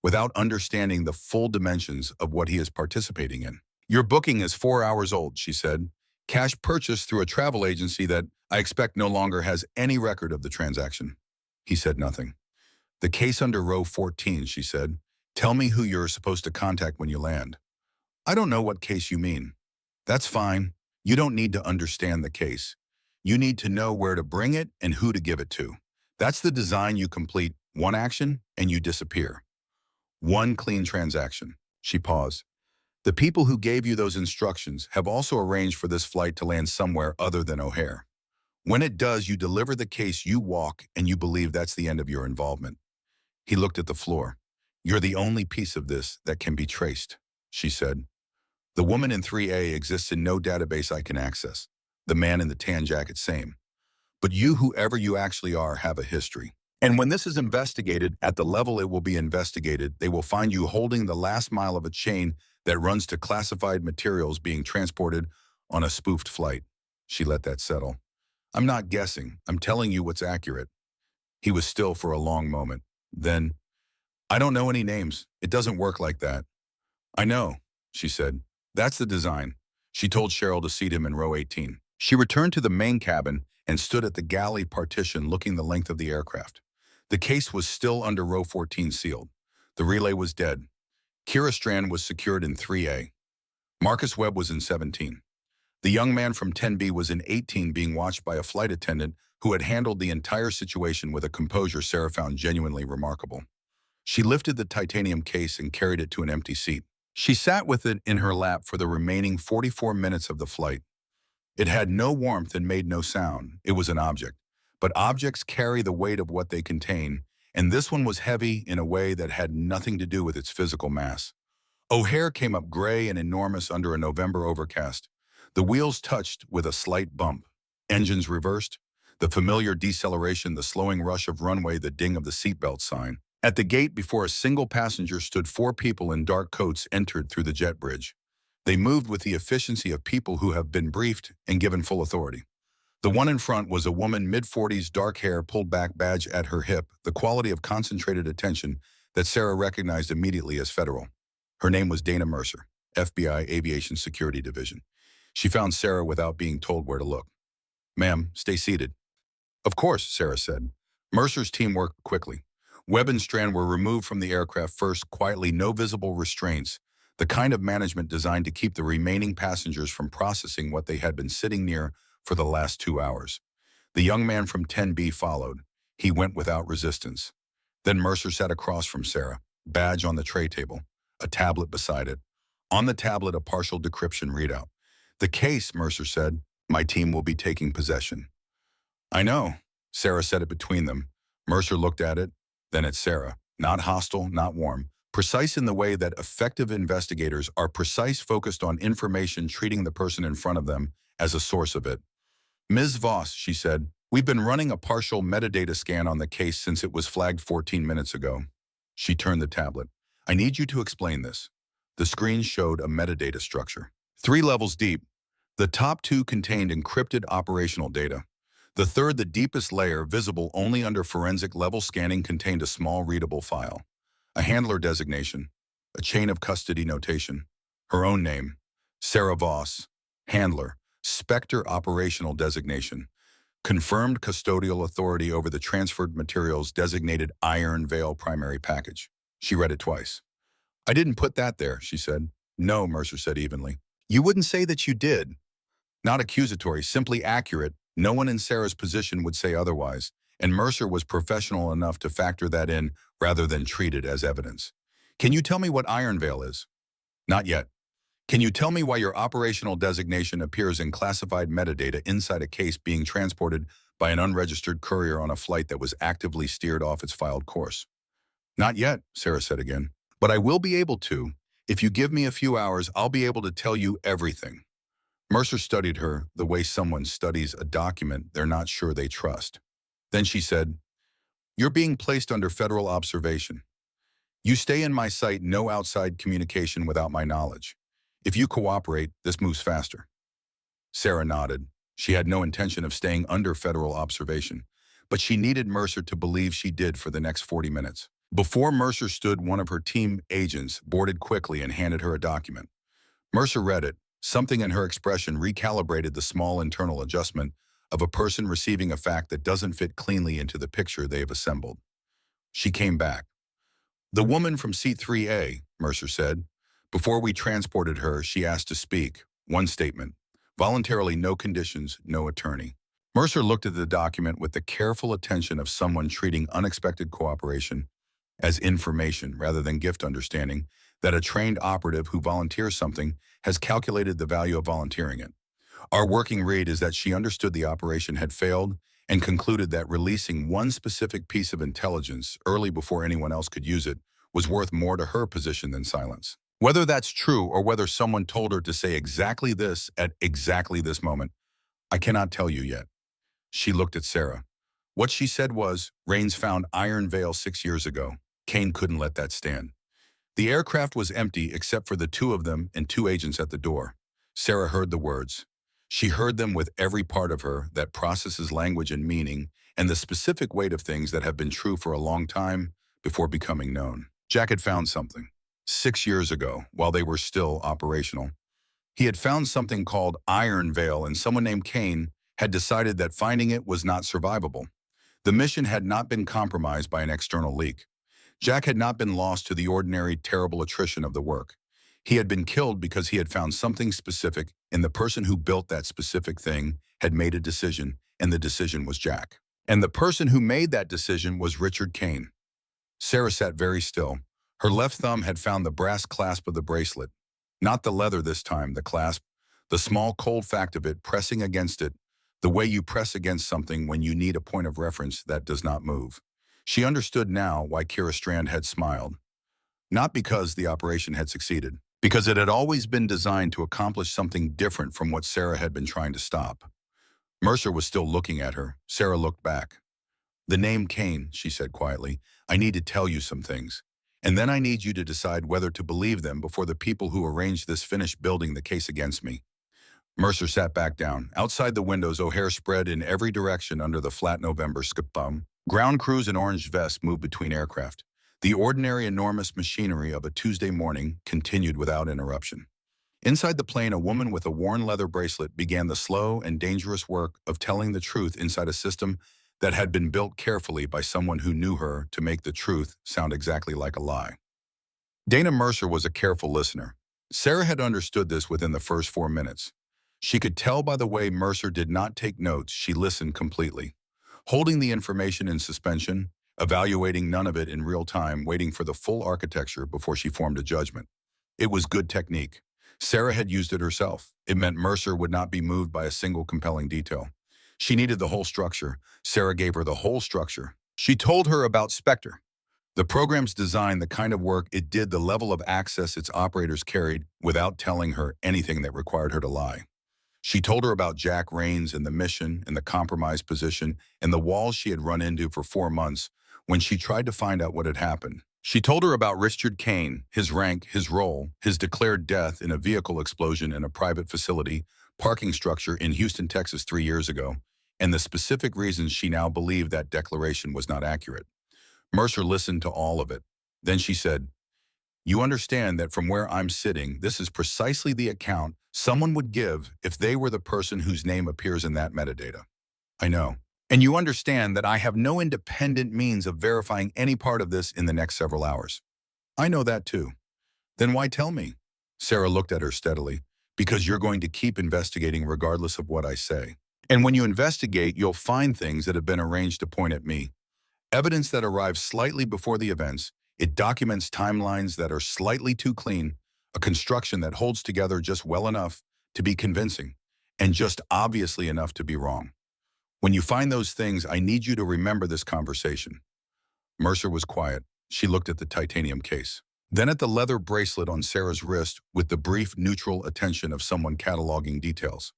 without understanding the full dimensions of what he is participating in. "Your booking is 4 hours old," she said. "Cash purchase through a travel agency that I expect no longer has any record of the transaction." He said nothing. "The case under row 14, she said. "Tell me who you're supposed to contact when you land." "I don't know what case you mean." "That's fine. You don't need to understand the case. You need to know where to bring it and who to give it to. That's the design you complete. One action, and you disappear. One clean transaction." She paused. "The people who gave you those instructions have also arranged for this flight to land somewhere other than O'Hare. When it does, you deliver the case, you walk, and you believe that's the end of your involvement." He looked at the floor. "You're the only piece of this that can be traced," she said. "The woman in 3A exists in no database I can access. The man in the tan jacket, same. But you, whoever you actually are, have a history. And when this is investigated at the level it will be investigated, they will find you holding the last mile of a chain that runs to classified materials being transported on a spoofed flight." She let that settle. "I'm not guessing. I'm telling you what's accurate." He was still for a long moment. Then, "I don't know any names. It doesn't work like that." "I know," she said. "That's the design." She told Cheryl to seat him in row 18. She returned to the main cabin and stood at the galley partition looking the length of the aircraft. The case was still under row 14 sealed. The relay was dead. Kira Strand was secured in 3A. Marcus Webb was in 17. The young man from 10B was in 18, being watched by a flight attendant who had handled the entire situation with a composure Sarah found genuinely remarkable. She lifted the titanium case and carried it to an empty seat. She sat with it in her lap for the remaining 44 minutes of the flight. It had no warmth and made no sound. It was an object. But objects carry the weight of what they contain, and this one was heavy in a way that had nothing to do with its physical mass. O'Hare came up gray and enormous under a November overcast. The wheels touched with a slight bump. Engines reversed. The familiar deceleration, the slowing rush of runway, the ding of the seatbelt sign. At the gate before a single passenger stood 4 people in dark coats entered through the jet bridge. They moved with the efficiency of people who have been briefed and given full authority. The one in front was a woman, mid-40s, dark hair, pulled back, badge at her hip, the quality of concentrated attention that Sarah recognized immediately as federal. Her name was Dana Mercer, FBI Aviation Security Division. She found Sarah without being told where to look. "Ma'am, stay seated." "Of course," Sarah said. Mercer's team worked quickly. Webb and Strand were removed from the aircraft first, quietly, no visible restraints. the kind of management designed to keep the remaining passengers from processing what they had been sitting near for the last 2 hours. The young man from 10B followed. He went without resistance. Then Mercer sat across from Sarah, badge on the tray table, a tablet beside it. On the tablet, a partial decryption readout. "The case," Mercer said, "my team will be taking possession." "I know," Sarah said it between them. Mercer looked at it, then at Sarah. Not hostile, not warm. Precise in the way that effective investigators are precise, focused on information, treating the person in front of them as a source of it. "Ms. Voss," she said, "we've been running a partial metadata scan on the case since it was flagged 14 minutes ago." She turned the tablet. "I need you to explain this." The screen showed a metadata structure. 3 levels deep. The top 2 contained encrypted operational data. The third, the deepest layer, visible only under forensic level scanning, contained a small readable file. A handler designation, a chain of custody notation, her own name, Sarah Voss, handler, Spectre operational designation, confirmed custodial authority over the transferred materials, designated Iron Veil primary package. She read it twice. "I didn't put that there," she said. "No," Mercer said evenly. "You wouldn't say that you did." Not accusatory, simply accurate. No one in Sarah's position would say otherwise, and Mercer was professional enough to factor that in rather than treat it as evidence. "Can you tell me what Iron Veil is?" "Not yet." "Can you tell me why your operational designation appears in classified metadata inside a case being transported by an unregistered courier on a flight that was actively steered off its filed course?" "Not yet," Sarah said again. "But I will be able to. If you give me a few hours, I'll be able to tell you everything." Mercer studied her the way someone studies a document they're not sure they trust. Then she said, "You're being placed under federal observation. You stay in my sight, no outside communication without my knowledge. If you cooperate, this moves faster." Sarah nodded. She had no intention of staying under federal observation, but she needed Mercer to believe she did for the next 40 minutes. Before Mercer stood, one of her team agents boarded quickly and handed her a document. Mercer read it. Something in her expression recalibrated the small internal adjustment of a person receiving a fact that doesn't fit cleanly into the picture they have assembled. She came back. "The woman from seat 3A, Mercer said. "Before we transported her, she asked to speak. One statement. Voluntarily, no conditions, no attorney." Mercer looked at the document with the careful attention of someone treating unexpected cooperation as information rather than gift, understanding that a trained operative who volunteers something has calculated the value of volunteering it. Our working read is that she understood the operation had failed and concluded that releasing one specific piece of intelligence early before anyone else could use it was worth more to her position than silence. Whether that's true or whether someone told her to say exactly this at exactly this moment, I cannot tell you yet. She looked at Sarah. What she said was, "Rains found Iron Veil 6 years ago." Kane couldn't let that stand. The aircraft was empty except for the 2 of them and 2 agents at the door. Sarah heard the words. She heard them with every part of her that processes language and meaning, and the specific weight of things that have been true for a long time before becoming known. Jack had found something. 6 years ago, while they were still operational. He had found something called Iron Veil, and someone named Kane had decided that finding it was not survivable. The mission had not been compromised by an external leak. Jack had not been lost to the ordinary, terrible attrition of the work. He had been killed because he had found something specific, and the person who built that specific thing had made a decision, and the decision was Jack. And the person who made that decision was Richard Kane. Sarah sat very still. Her left thumb had found the brass clasp of the bracelet. Not the leather this time, the clasp. The small cold fact of it pressing against it, the way you press against something when you need a point of reference that does not move. She understood now why Kira Strand had smiled. Not because the operation had succeeded, because it had always been designed to accomplish something different from what Sarah had been trying to stop. Mercer was still looking at her. Sarah looked back. "The name Kane," she said quietly. "I need to tell you some things. And then I need you to decide whether to believe them before the people who arranged this finish building the case against me." Mercer sat back down. Outside the windows, O'Hare spread in every direction under the flat November sky. Ground crews in orange vests moved between aircraft. The ordinary enormous machinery of a Tuesday morning continued without interruption. Inside the plane, a woman with a worn leather bracelet began the slow and dangerous work of telling the truth inside a system that had been built carefully by someone who knew her to make the truth sound exactly like a lie. Dana Mercer was a careful listener. Sarah had understood this within the first 4 minutes. She could tell by the way Mercer did not take notes. She listened completely, holding the information in suspension, evaluating none of it in real time, waiting for the full architecture before she formed a judgment. It was good technique. Sarah had used it herself. It meant Mercer would not be moved by a single compelling detail. She needed the whole structure. Sarah gave her the whole structure. She told her about Spectre, the program's design, the kind of work it did, the level of access its operators carried, without telling her anything that required her to lie. She told her about Jack Rains and the mission and the compromised position and the walls she had run into for 4 months when she tried to find out what had happened. She told her about Richard Kane, his rank, his role, his declared death in a vehicle explosion in a private facility, parking structure in Houston, Texas 3 years ago, and the specific reasons she now believed that declaration was not accurate. Mercer listened to all of it. Then she said, "You understand that from where I'm sitting, this is precisely the account someone would give if they were the person whose name appears in that metadata." "I know. And you understand that I have no independent means of verifying any part of this in the next several hours." "I know that too." "Then why tell me?" Sarah looked at her steadily. "Because you're going to keep investigating regardless of what I say. And when you investigate, you'll find things that have been arranged to point at me. Evidence that arrives slightly before the events. It documents timelines that are slightly too clean, a construction that holds together just well enough to be convincing, and just obviously enough to be wrong. When you find those things, I need you to remember this conversation." Mercer was quiet. She looked at the titanium case, then at the leather bracelet on Sarah's wrist with the brief, neutral attention of someone cataloging details.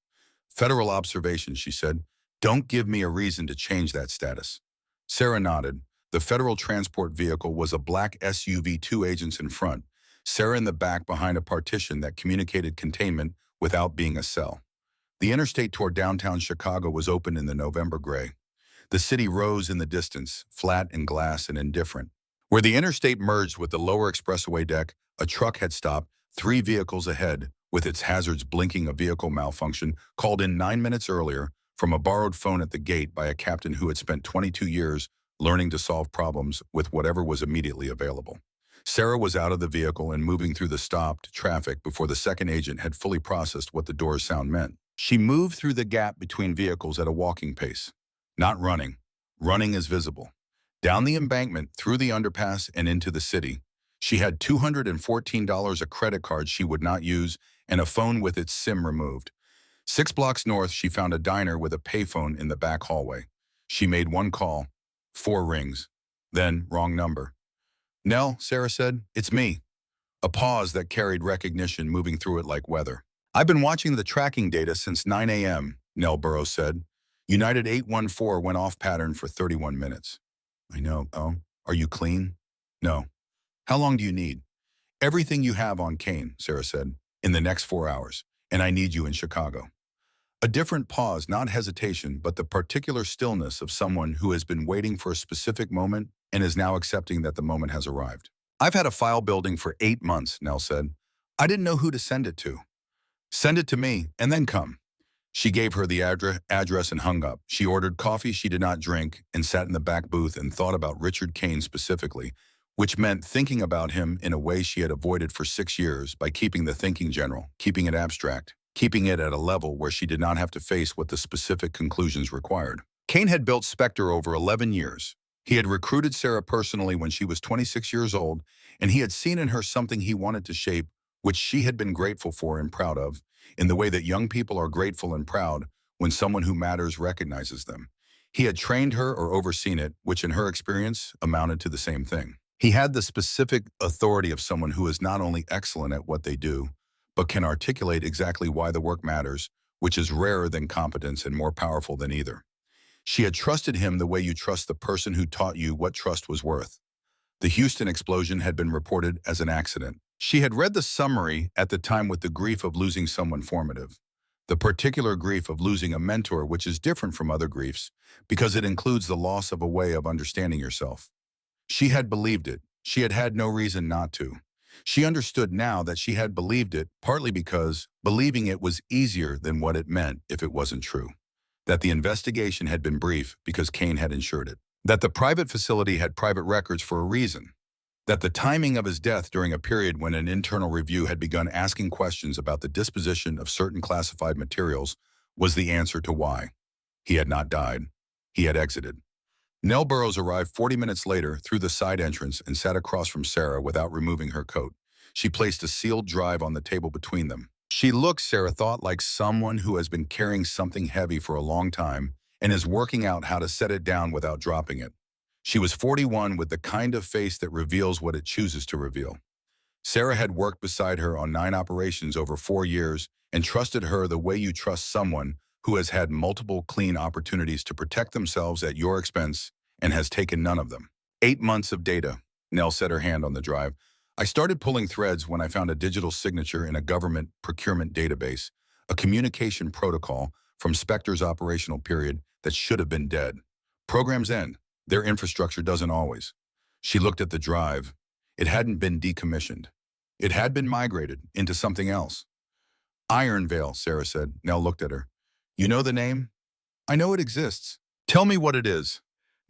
"Federal observation," she said. "Don't give me a reason to change that status." Sarah nodded. The federal transport vehicle was a black SUV, 2 agents in front, Sarah in the back behind a partition that communicated containment without being a cell. The interstate toward downtown Chicago was open in the November gray. The city rose in the distance, flat and glass and indifferent. Where the interstate merged with the lower expressway deck, a truck had stopped, 3 vehicles ahead, with its hazards blinking. A vehicle malfunction called in 9 minutes earlier from a borrowed phone at the gate by a captain who had spent 22 years learning to solve problems with whatever was immediately available. Sarah was out of the vehicle and moving through the stopped traffic before the second agent had fully processed what the door's sound meant. She moved through the gap between vehicles at a walking pace. Not running. Running is visible. Down the embankment, through the underpass, and into the city. She had $214, a credit card she would not use, and a phone with its SIM removed. 6 blocks north, she found a diner with a payphone in the back hallway. She made 1 call. 4 rings. Then, wrong number. "Nell," Sarah said, "it's me." A pause that carried recognition moving through it like weather. "I've been watching the tracking data since 9 a.m., Nell Burrows said. "United 814 went off pattern for 31 minutes. "I know. Oh, are you clean?" "No." "How long do you need?" "Everything you have on Kane," Sarah said, "in the next 4 hours, and I need you in Chicago." A different pause, not hesitation, but the particular stillness of someone who has been waiting for a specific moment and is now accepting that the moment has arrived. "I've had a file building for 8 months, Nell said. "I didn't know who to send it to." "Send it to me, and then come." She gave her the address and hung up. She ordered coffee she did not drink and sat in the back booth and thought about Richard Kane specifically, which meant thinking about him in a way she had avoided for 6 years by keeping the thinking general, keeping it abstract, keeping it at a level where she did not have to face what the specific conclusions required. Kane had built Spectre over 11 years. He had recruited Sarah personally when she was 26 years old, and he had seen in her something he wanted to shape, which she had been grateful for and proud of, in the way that young people are grateful and proud when someone who matters recognizes them. He had trained her or overseen it, which in her experience amounted to the same thing. He had the specific authority of someone who is not only excellent at what they do, but can articulate exactly why the work matters, which is rarer than competence and more powerful than either. She had trusted him the way you trust the person who taught you what trust was worth. The Houston explosion had been reported as an accident. She had read the summary at the time with the grief of losing someone formative, the particular grief of losing a mentor, which is different from other griefs because it includes the loss of a way of understanding yourself. She had believed it. She had had no reason not to. She understood now that she had believed it, partly because believing it was easier than what it meant if it wasn't true. That the investigation had been brief because Kane had ensured it. That the private facility had private records for a reason. That the timing of his death during a period when an internal review had begun asking questions about the disposition of certain classified materials was the answer to why. He had not died. He had exited. Nell Burrows arrived 40 minutes later through the side entrance and sat across from Sarah without removing her coat. She placed a sealed drive on the table between them. She looked, Sarah thought, like someone who has been carrying something heavy for a long time and is working out how to set it down without dropping it. She was 41 with the kind of face that reveals what it chooses to reveal. Sarah had worked beside her on 9 operations over 4 years and trusted her the way you trust someone who has had multiple clean opportunities to protect themselves at your expense and has taken none of them. 8 months of data. Nell set her hand on the drive. I started pulling threads when I found a digital signature in a government procurement database, a communication protocol from Spectre's operational period that should have been dead. Programs end. Their infrastructure doesn't always. She looked at the drive. It hadn't been decommissioned. It had been migrated into something else. Iron Veil, Sarah said. Nell looked at her. You know the name? I know it exists. Tell me what it is.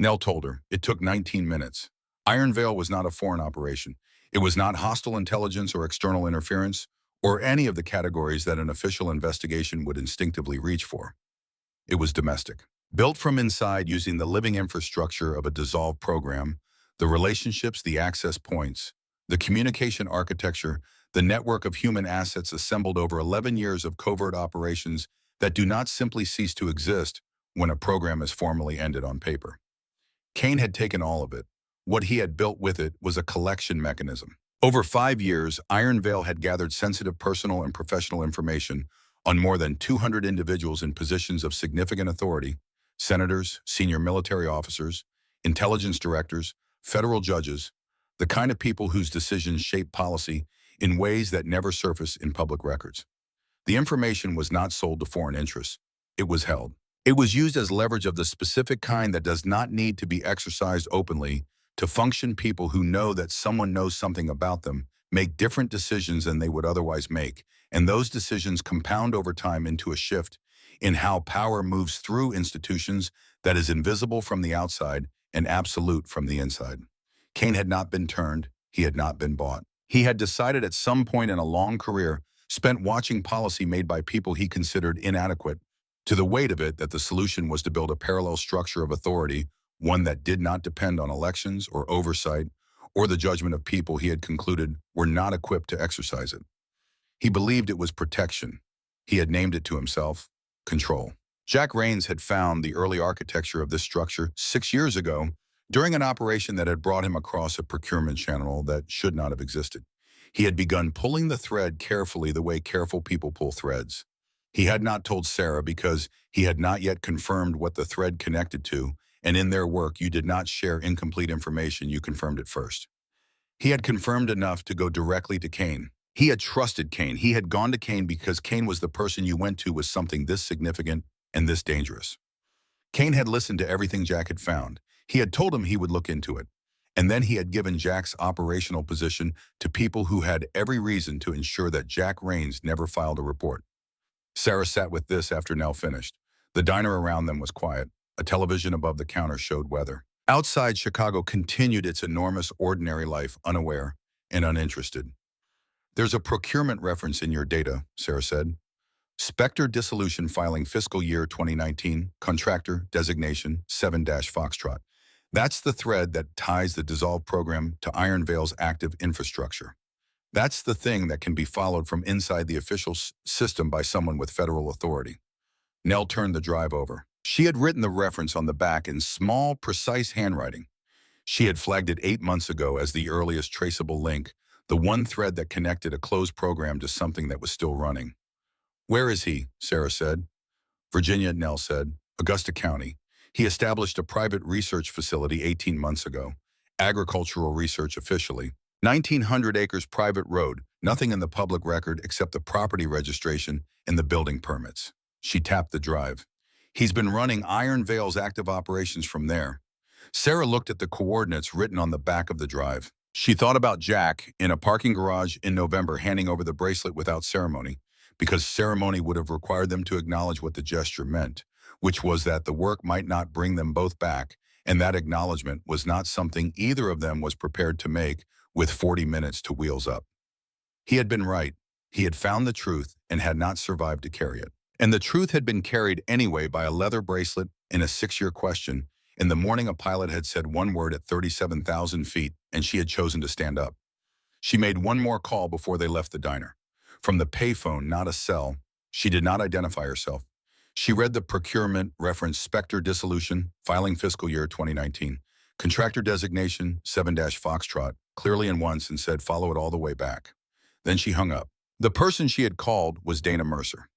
Nell told her. It took 19 minutes. Iron Veil was not a foreign operation. It was not hostile intelligence or external interference, or any of the categories that an official investigation would instinctively reach for. It was domestic. Built from inside using the living infrastructure of a dissolved program, the relationships, the access points, the communication architecture, the network of human assets assembled over 11 years of covert operations that do not simply cease to exist when a program is formally ended on paper. Kane had taken all of it. What he had built with it was a collection mechanism. Over 5 years, Iron Veil had gathered sensitive personal and professional information on more than 200 individuals in positions of significant authority: senators, senior military officers, intelligence directors, federal judges, the kind of people whose decisions shape policy in ways that never surface in public records. The information was not sold to foreign interests. It was held. It was used as leverage of the specific kind that does not need to be exercised openly to function. People who know that someone knows something about them make different decisions than they would otherwise make, and those decisions compound over time into a shift in how power moves through institutions that is invisible from the outside and absolute from the inside. Kane had not been turned. He had not been bought. He had decided at some point in a long career, spent watching policy made by people he considered inadequate, to the weight of it that the solution was to build a parallel structure of authority, one that did not depend on elections or oversight or the judgment of people he had concluded were not equipped to exercise it. He believed it was protection. He had named it to himself control. Jack Rains had found the early architecture of this structure 6 years ago during an operation that had brought him across a procurement channel that should not have existed. He had begun pulling the thread carefully the way careful people pull threads. He had not told Sarah because he had not yet confirmed what the thread connected to, and in their work you did not share incomplete information, you confirmed it first. He had confirmed enough to go directly to Kane. He had trusted Kane. He had gone to Kane because Kane was the person you went to with something this significant and this dangerous. Kane had listened to everything Jack had found. He had told him he would look into it. And then he had given Jack's operational position to people who had every reason to ensure that Jack Rains never filed a report. Sarah sat with this after Nell finished. The diner around them was quiet. A television above the counter showed weather. Outside, Chicago continued its enormous ordinary life, unaware and uninterested. There's a procurement reference in your data, Sarah said. Spectre dissolution filing fiscal year 2019, contractor designation 7-Foxtrot. That's the thread that ties the dissolved program to Iron Veil's active infrastructure. That's the thing that can be followed from inside the official system by someone with federal authority. Nell turned the drive over. She had written the reference on the back in small, precise handwriting. She had flagged it 8 months ago as the earliest traceable link, the one thread that connected a closed program to something that was still running. Where is he? Sarah said. Virginia, Nell said. Augusta County. He established a private research facility 18 months ago. Agricultural research officially. 1,900 acres private road, nothing in the public record except the property registration and the building permits. She tapped the drive. He's been running Iron Veil's active operations from there. Sarah looked at the coordinates written on the back of the drive. She thought about Jack in a parking garage in November handing over the bracelet without ceremony, because ceremony would have required them to acknowledge what the gesture meant, which was that the work might not bring them both back, and that acknowledgement was not something either of them was prepared to make with 40 minutes to wheels up. He had been right. He had found the truth and had not survived to carry it. And the truth had been carried anyway by a leather bracelet in a 6-year question. In the morning, a pilot had said one word at 37,000 feet, and she had chosen to stand up. She made one more call before they left the diner. From the payphone, not a cell. She did not identify herself. She read the procurement reference Spectre dissolution, filing fiscal year 2019. Contractor designation 7-Foxtrot, clearly and once, and said follow it all the way back. Then she hung up. The person she had called was Dana Mercer.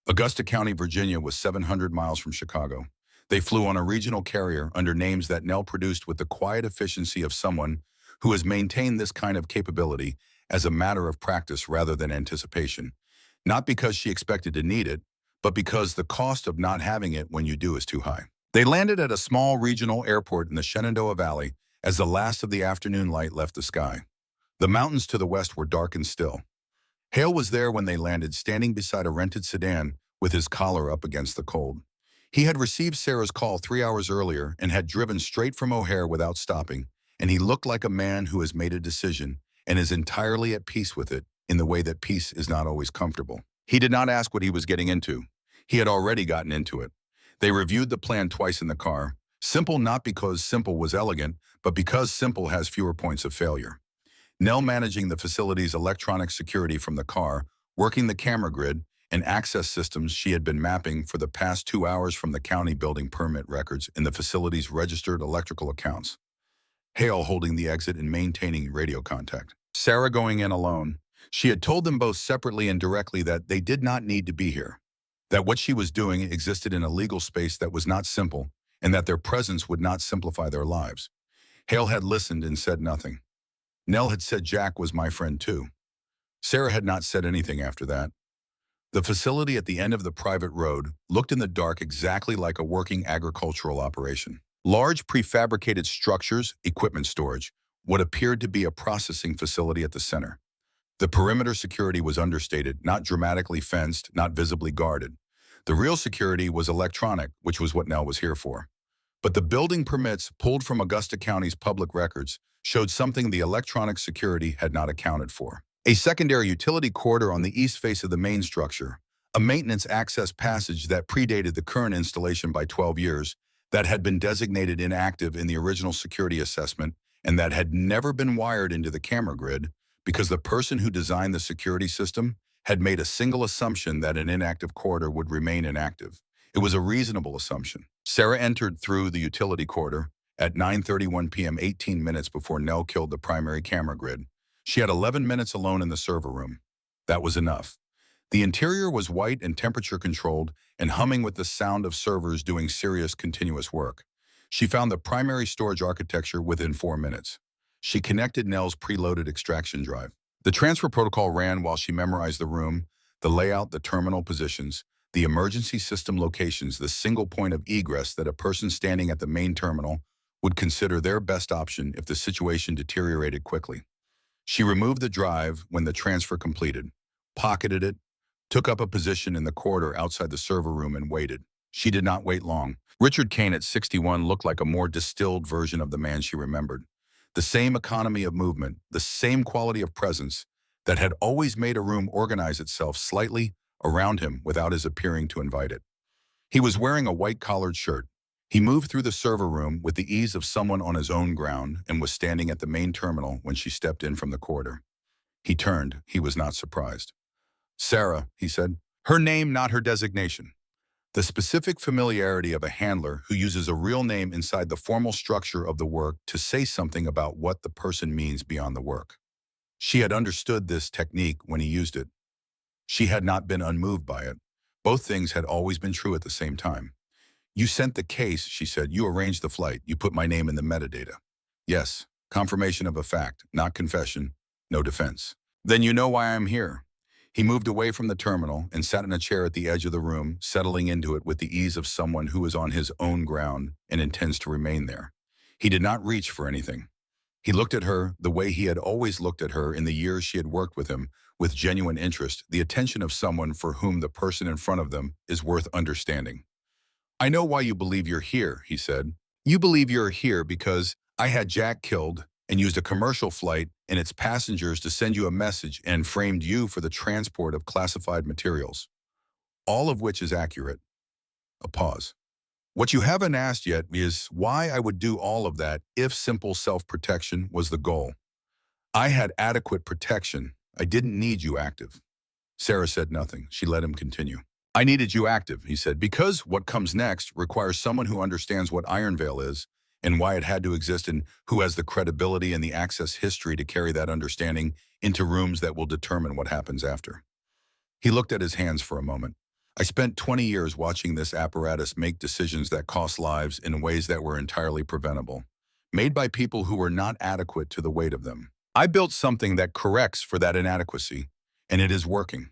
Augusta County, Virginia was 700 miles from Chicago. They flew on a regional carrier under names that Nell produced with the quiet efficiency of someone who has maintained this kind of capability as a matter of practice rather than anticipation. Not because she expected to need it, but because the cost of not having it when you do is too high. They landed at a small regional airport in the Shenandoah Valley as the last of the afternoon light left the sky. The mountains to the west were dark and still. Hale was there when they landed, standing beside a rented sedan with his collar up against the cold. He had received Sarah's call 3 hours earlier and had driven straight from O'Hare without stopping, and he looked like a man who has made a decision and is entirely at peace with it in the way that peace is not always comfortable. He did not ask what he was getting into. He had already gotten into it. They reviewed the plan twice in the car, simple not because simple was elegant, but because simple has fewer points of failure. Nell managing the facility's electronic security from the car, working the camera grid and access systems she had been mapping for the past 2 hours from the county building permit records in the facility's registered electrical accounts. Hale holding the exit and maintaining radio contact. Sarah going in alone. She had told them both separately and directly that they did not need to be here, that what she was doing existed in a legal space that was not simple, and that their presence would not simplify their lives. Hale had listened and said nothing. Nell had said Jack was my friend too. Sarah had not said anything after that. The facility at the end of the private road looked in the dark exactly like a working agricultural operation. Large prefabricated structures, equipment storage, what appeared to be a processing facility at the center. The perimeter security was understated, not dramatically fenced, not visibly guarded. The real security was electronic, which was what Nell was here for. But the building permits pulled from Augusta County's public records showed something the electronic security had not accounted for. A secondary utility corridor on the east face of the main structure, a maintenance access passage that predated the current installation by 12 years, that had been designated inactive in the original security assessment and that had never been wired into the camera grid because the person who designed the security system had made a single assumption that an inactive corridor would remain inactive. It was a reasonable assumption. Sarah entered through the utility corridor at 9:31 p.m., 18 minutes before Nell killed the primary camera grid. She had 11 minutes alone in the server room. That was enough. The interior was white and temperature-controlled and humming with the sound of servers doing serious, continuous work. She found the primary storage architecture within 4 minutes. She connected Nell's preloaded extraction drive. The transfer protocol ran while she memorized the room, the layout, the terminal positions, the emergency system locations, the single point of egress that a person standing at the main terminal would consider their best option if the situation deteriorated quickly. She removed the drive when the transfer completed, pocketed it, took up a position in the corridor outside the server room and waited. She did not wait long. Richard Kane at 61 looked like a more distilled version of the man she remembered. The same economy of movement, the same quality of presence that had always made a room organize itself slightly around him without his appearing to invite it. He was wearing a white-collared shirt. He moved through the server room with the ease of someone on his own ground and was standing at the main terminal when she stepped in from the corridor. He turned. He was not surprised. "Sarah," he said. Her name, not her designation. The specific familiarity of a handler who uses a real name inside the formal structure of the work to say something about what the person means beyond the work. She had understood this technique when he used it. She had not been unmoved by it. Both things had always been true at the same time. "You sent the case," she said. "You arranged the flight. You put my name in the metadata." "Yes, confirmation of a fact, not confession, no defense." "Then you know why I'm here." He moved away from the terminal and sat in a chair at the edge of the room, settling into it with the ease of someone who is on his own ground and intends to remain there. He did not reach for anything. He looked at her the way he had always looked at her in the years she had worked with him, with genuine interest, the attention of someone for whom the person in front of them is worth understanding. "I know why you believe you're here," he said. "You believe you're here because I had Jack killed and used a commercial flight and its passengers to send you a message and framed you for the transport of classified materials. All of which is accurate. A pause. What you haven't asked yet is why I would do all of that if simple self-protection was the goal. I had adequate protection. I didn't need you active. Sarah said nothing. She let him continue. I needed you active, he said, because what comes next requires someone who understands what Iron Veil is and why it had to exist and who has the credibility and the access history to carry that understanding into rooms that will determine what happens after. He looked at his hands for a moment. I spent 20 years watching this apparatus make decisions that cost lives in ways that were entirely preventable, made by people who were not adequate to the weight of them. I built something that corrects for that inadequacy, and it is working.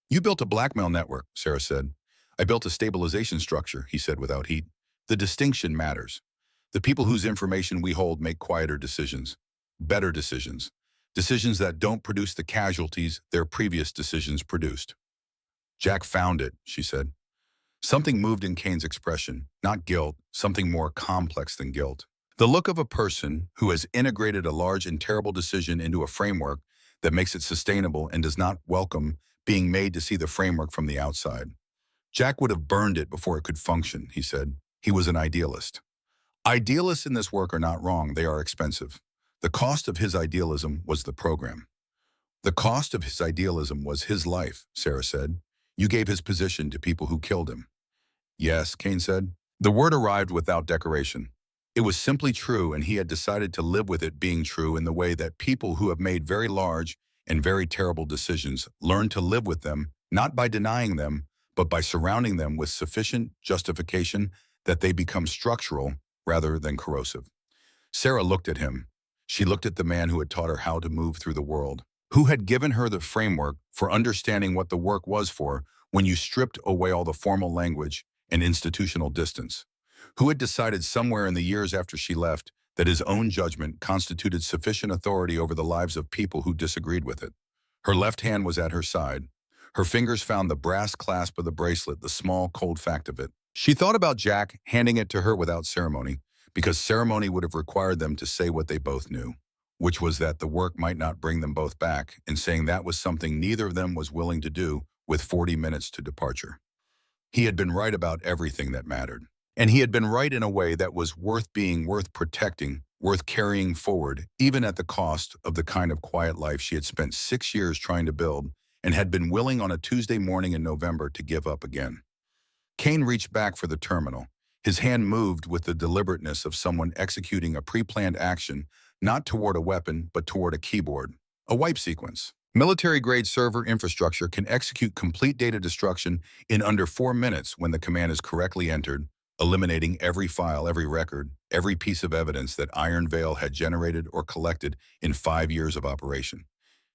You built a blackmail network, Sarah said. I built a stabilization structure, he said without heat. The distinction matters. The people whose information we hold make quieter decisions, better decisions, decisions that don't produce the casualties their previous decisions produced. Jack found it, she said. Something moved in Kane's expression, not guilt, something more complex than guilt. The look of a person who has integrated a large and terrible decision into a framework that makes it sustainable and does not welcome being made to see the framework from the outside. Jack would have burned it before it could function, he said. He was an idealist. Idealists in this work are not wrong, they are expensive. The cost of his idealism was the program. The cost of his idealism was his life, Sarah said. You gave his position to people who killed him. Yes, Kane said. The word arrived without decoration. It was simply true, and he had decided to live with it being true in the way that people who have made very large and very terrible decisions learn to live with them, not by denying them, but by surrounding them with sufficient justification that they become structural rather than corrosive. Sarah looked at him. She looked at the man who had taught her how to move through the world, who had given her the framework for understanding what the work was for when you stripped away all the formal language and institutional distance, who had decided somewhere in the years after she left that his own judgment constituted sufficient authority over the lives of people who disagreed with it. Her left hand was at her side. Her fingers found the brass clasp of the bracelet, the small, cold fact of it. She thought about Jack handing it to her without ceremony, because ceremony would have required them to say what they both knew, which was that the work might not bring them both back, and saying that was something neither of them was willing to do with 40 minutes to departure. He had been right about everything that mattered. And he had been right in a way that was worth being, worth protecting, worth carrying forward, even at the cost of the kind of quiet life she had spent 6 years trying to build and had been willing on a Tuesday morning in November to give up again. Kane reached back for the terminal. His hand moved with the deliberateness of someone executing a pre-planned action, not toward a weapon, but toward a keyboard. A wipe sequence. Military-grade server infrastructure can execute complete data destruction in under 4 minutes when the command is correctly entered, eliminating every file, every record, every piece of evidence that Iron Veil had generated or collected in 5 years of operation.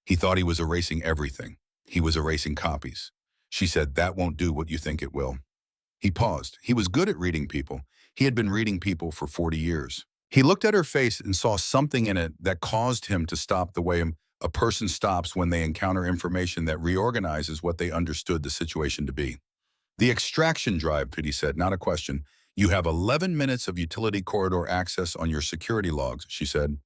He thought he was erasing everything. He was erasing copies. She said, "That won't do what you think it will." He paused. He was good at reading people. He had been reading people for 40 years. He looked at her face and saw something in it that caused him to stop the way a person stops when they encounter information that reorganizes what they understood the situation to be. The extraction drive, he said, not a question. You have 11 minutes of utility corridor access on your security logs, she said,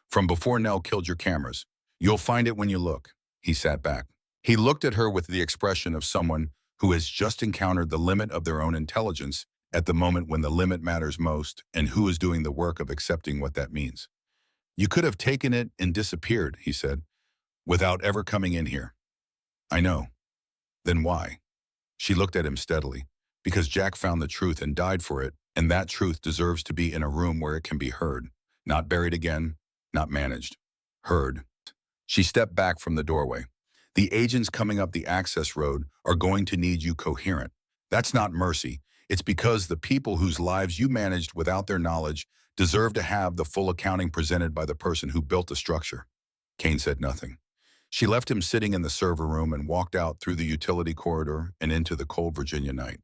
from before Nell killed your cameras. You'll find it when you look. He sat back. He looked at her with the expression of someone who has just encountered the limit of their own intelligence at the moment when the limit matters most and who is doing the work of accepting what that means. You could have taken it and disappeared, he said, without ever coming in here. I know. Then why? She looked at him steadily. Because Jack found the truth and died for it, and that truth deserves to be in a room where it can be heard, not buried again, not managed. Heard. She stepped back from the doorway. The agents coming up the access road are going to need you coherent. That's not mercy. It's because the people whose lives you managed without their knowledge deserve to have the full accounting presented by the person who built the structure. Kane said nothing. She left him sitting in the server room and walked out through the utility corridor and into the cold Virginia night.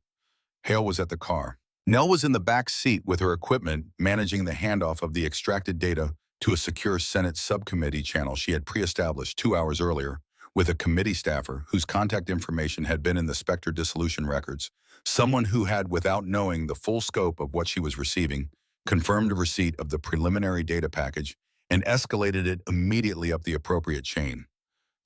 Hale was at the car. Nell was in the back seat with her equipment managing the handoff of the extracted data to a secure Senate subcommittee channel she had pre-established 2 hours earlier with a committee staffer whose contact information had been in the Spectre dissolution records, someone who had, without knowing the full scope of what she was receiving, confirmed receipt of the preliminary data package and escalated it immediately up the appropriate chain.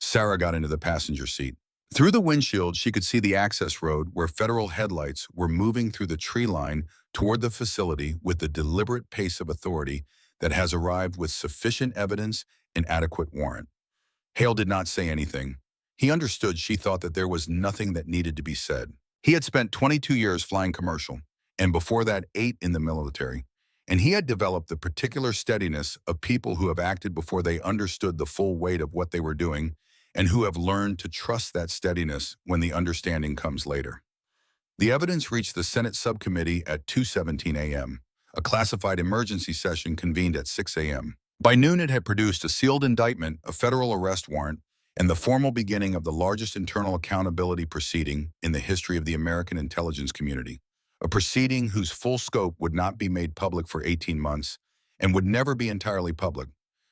Sarah got into the passenger seat. Through the windshield, she could see the access road where federal headlights were moving through the tree line toward the facility with the deliberate pace of authority that has arrived with sufficient evidence and adequate warrant. Hale did not say anything. He understood she thought that there was nothing that needed to be said. He had spent 22 years flying commercial, and before that 8 in the military, and he had developed the particular steadiness of people who have acted before they understood the full weight of what they were doing and who have learned to trust that steadiness when the understanding comes later. The evidence reached the Senate subcommittee at 2:17 a.m. A classified emergency session convened at 6 a.m. By noon, it had produced a sealed indictment, a federal arrest warrant, and the formal beginning of the largest internal accountability proceeding in the history of the American intelligence community, a proceeding whose full scope would not be made public for 18 months and would never be entirely public,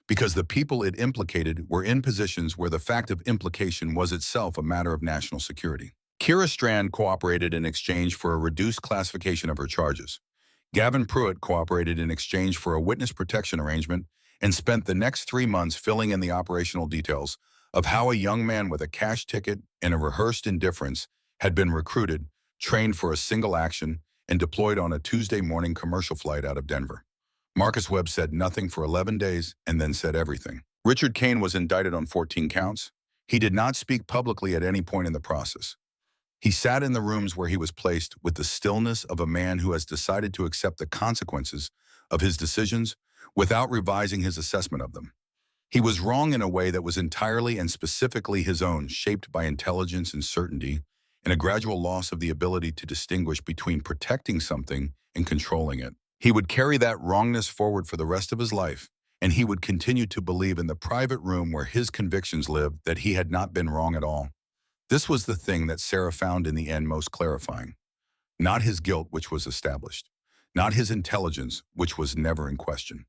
because the people it implicated were in positions where the fact of implication was itself a matter of national security. Kira Strand cooperated in exchange for a reduced classification of her charges. Gavin Pruitt cooperated in exchange for a witness protection arrangement and spent the next 3 months filling in the operational details of how a young man with a cash ticket and a rehearsed indifference had been recruited, trained for a single action, and deployed on a Tuesday morning commercial flight out of Denver. Marcus Webb said nothing for 11 days and then said everything. Richard Kane was indicted on 14 counts. He did not speak publicly at any point in the process. He sat in the rooms where he was placed with the stillness of a man who has decided to accept the consequences of his decisions without revising his assessment of them. He was wrong in a way that was entirely and specifically his own, shaped by intelligence and certainty, and a gradual loss of the ability to distinguish between protecting something and controlling it. He would carry that wrongness forward for the rest of his life, and he would continue to believe in the private room where his convictions lived that he had not been wrong at all. This was the thing that Sarah found in the end most clarifying. Not his guilt, which was established. Not his intelligence, which was never in question.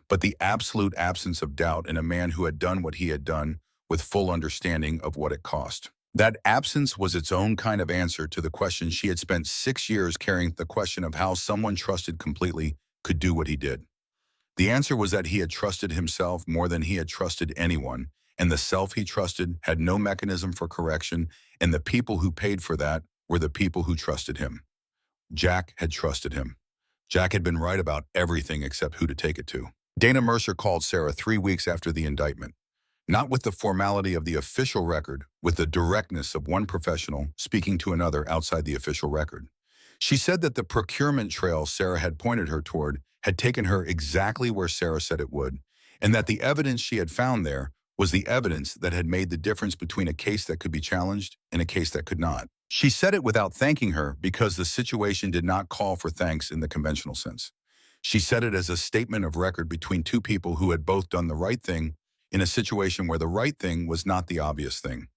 But the absolute absence of doubt in a man who had done what he had done with full understanding of what it cost. That absence was its own kind of answer to the question she had spent 6 years carrying, the question of how someone trusted completely could do what he did. The answer was that he had trusted himself more than he had trusted anyone, and the self he trusted had no mechanism for correction, and the people who paid for that were the people who trusted him. Jack had trusted him. Jack had been right about everything except who to take it to. Dana Mercer called Sarah 3 weeks after the indictment. Not with the formality of the official record, with the directness of one professional speaking to another outside the official record. She said that the procurement trail Sarah had pointed her toward had taken her exactly where Sarah said it would, and that the evidence she had found there was the evidence that had made the difference between a case that could be challenged and a case that could not. She said it without thanking her because the situation did not call for thanks in the conventional sense. She said it as a statement of record between two people who had both done the right thing in a situation where the right thing was not the obvious thing.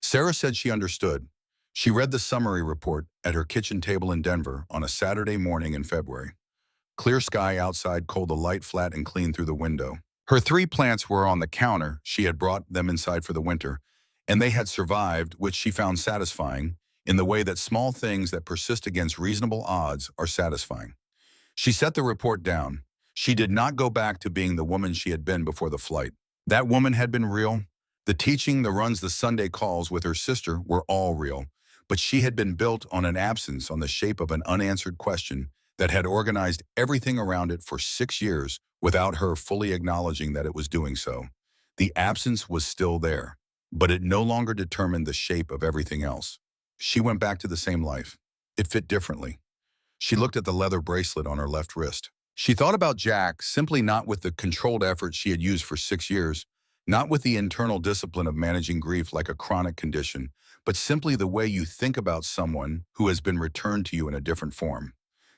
Sarah said she understood. She read the summary report at her kitchen table in Denver on a Saturday morning in February. Clear sky outside, cold, the light flat and clean through the window. Her 3 plants were on the counter. She had brought them inside for the winter, and they had survived, which she found satisfying, in the way that small things that persist against reasonable odds are satisfying. She set the report down. She did not go back to being the woman she had been before the flight. That woman had been real. The teaching, the runs, the Sunday calls with her sister were all real, but she had been built on an absence, on the shape of an unanswered question that had organized everything around it for 6 years without her fully acknowledging that it was doing so. The absence was still there, but it no longer determined the shape of everything else. She went back to the same life. It fit differently. She looked at the leather bracelet on her left wrist. She thought about Jack, simply not with the controlled effort she had used for 6 years, not with the internal discipline of managing grief like a chronic condition, but simply the way you think about someone who has been returned to you in a different form.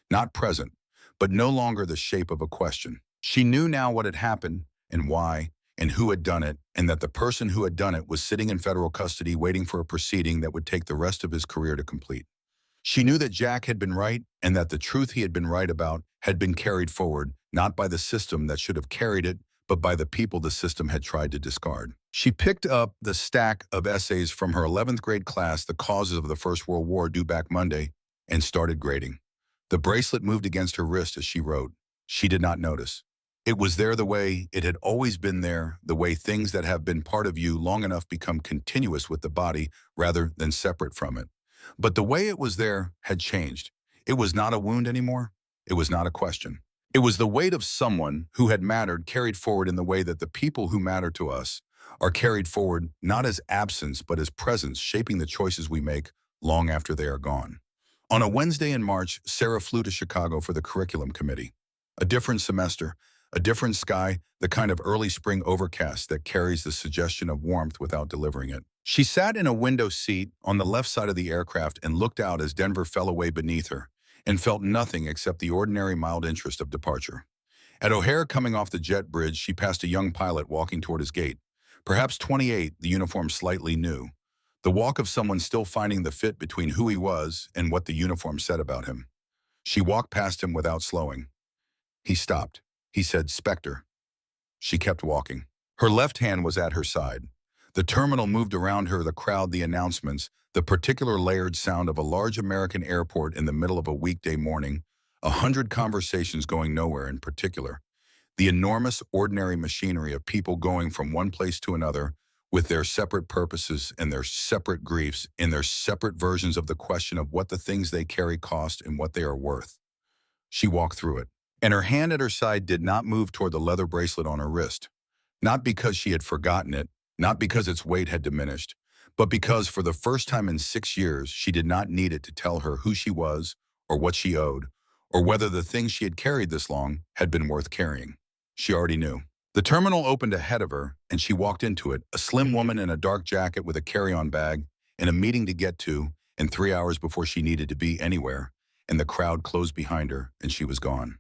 Not present, but no longer the shape of a question. She knew now what had happened and why and who had done it, and that the person who had done it was sitting in federal custody waiting for a proceeding that would take the rest of his career to complete. She knew that Jack had been right and that the truth he had been right about had been carried forward, not by the system that should have carried it, but by the people the system had tried to discard. She picked up the stack of essays from her 11th grade class, The Causes of the First World War, due back Monday, and started grading. The bracelet moved against her wrist as she wrote. She did not notice. It was there the way it had always been there, the way things that have been part of you long enough become continuous with the body rather than separate from it. But the way it was there had changed. It was not a wound anymore. It was not a question. It was the weight of someone who had mattered carried forward in the way that the people who matter to us are carried forward not as absence but as presence, shaping the choices we make long after they are gone. On a Wednesday in March, Sarah flew to Chicago for the curriculum committee. A different semester, a different sky, the kind of early spring overcast that carries the suggestion of warmth without delivering it. She sat in a window seat on the left side of the aircraft and looked out as Denver fell away beneath her, and felt nothing except the ordinary mild interest of departure. At O'Hare, coming off the jet bridge, she passed a young pilot walking toward his gate. Perhaps 28, the uniform slightly new. The walk of someone still finding the fit between who he was and what the uniform said about him. She walked past him without slowing. He stopped. He said, "Spectre." She kept walking. Her left hand was at her side. The terminal moved around her, the crowd, the announcements, the particular layered sound of a large American airport in the middle of a weekday morning, 100 conversations going nowhere in particular. The enormous, ordinary machinery of people going from one place to another with their separate purposes and their separate griefs and their separate versions of the question of what the things they carry cost and what they are worth. She walked through it, and her hand at her side did not move toward the leather bracelet on her wrist. Not because she had forgotten it, not because its weight had diminished, but because for the first time in 6 years, she did not need it to tell her who she was or what she owed, or whether the things she had carried this long had been worth carrying. She already knew. The terminal opened ahead of her, and she walked into it, a slim woman in a dark jacket with a carry-on bag, and a meeting to get to, and 3 hours before she needed to be anywhere, and the crowd closed behind her, and she was gone.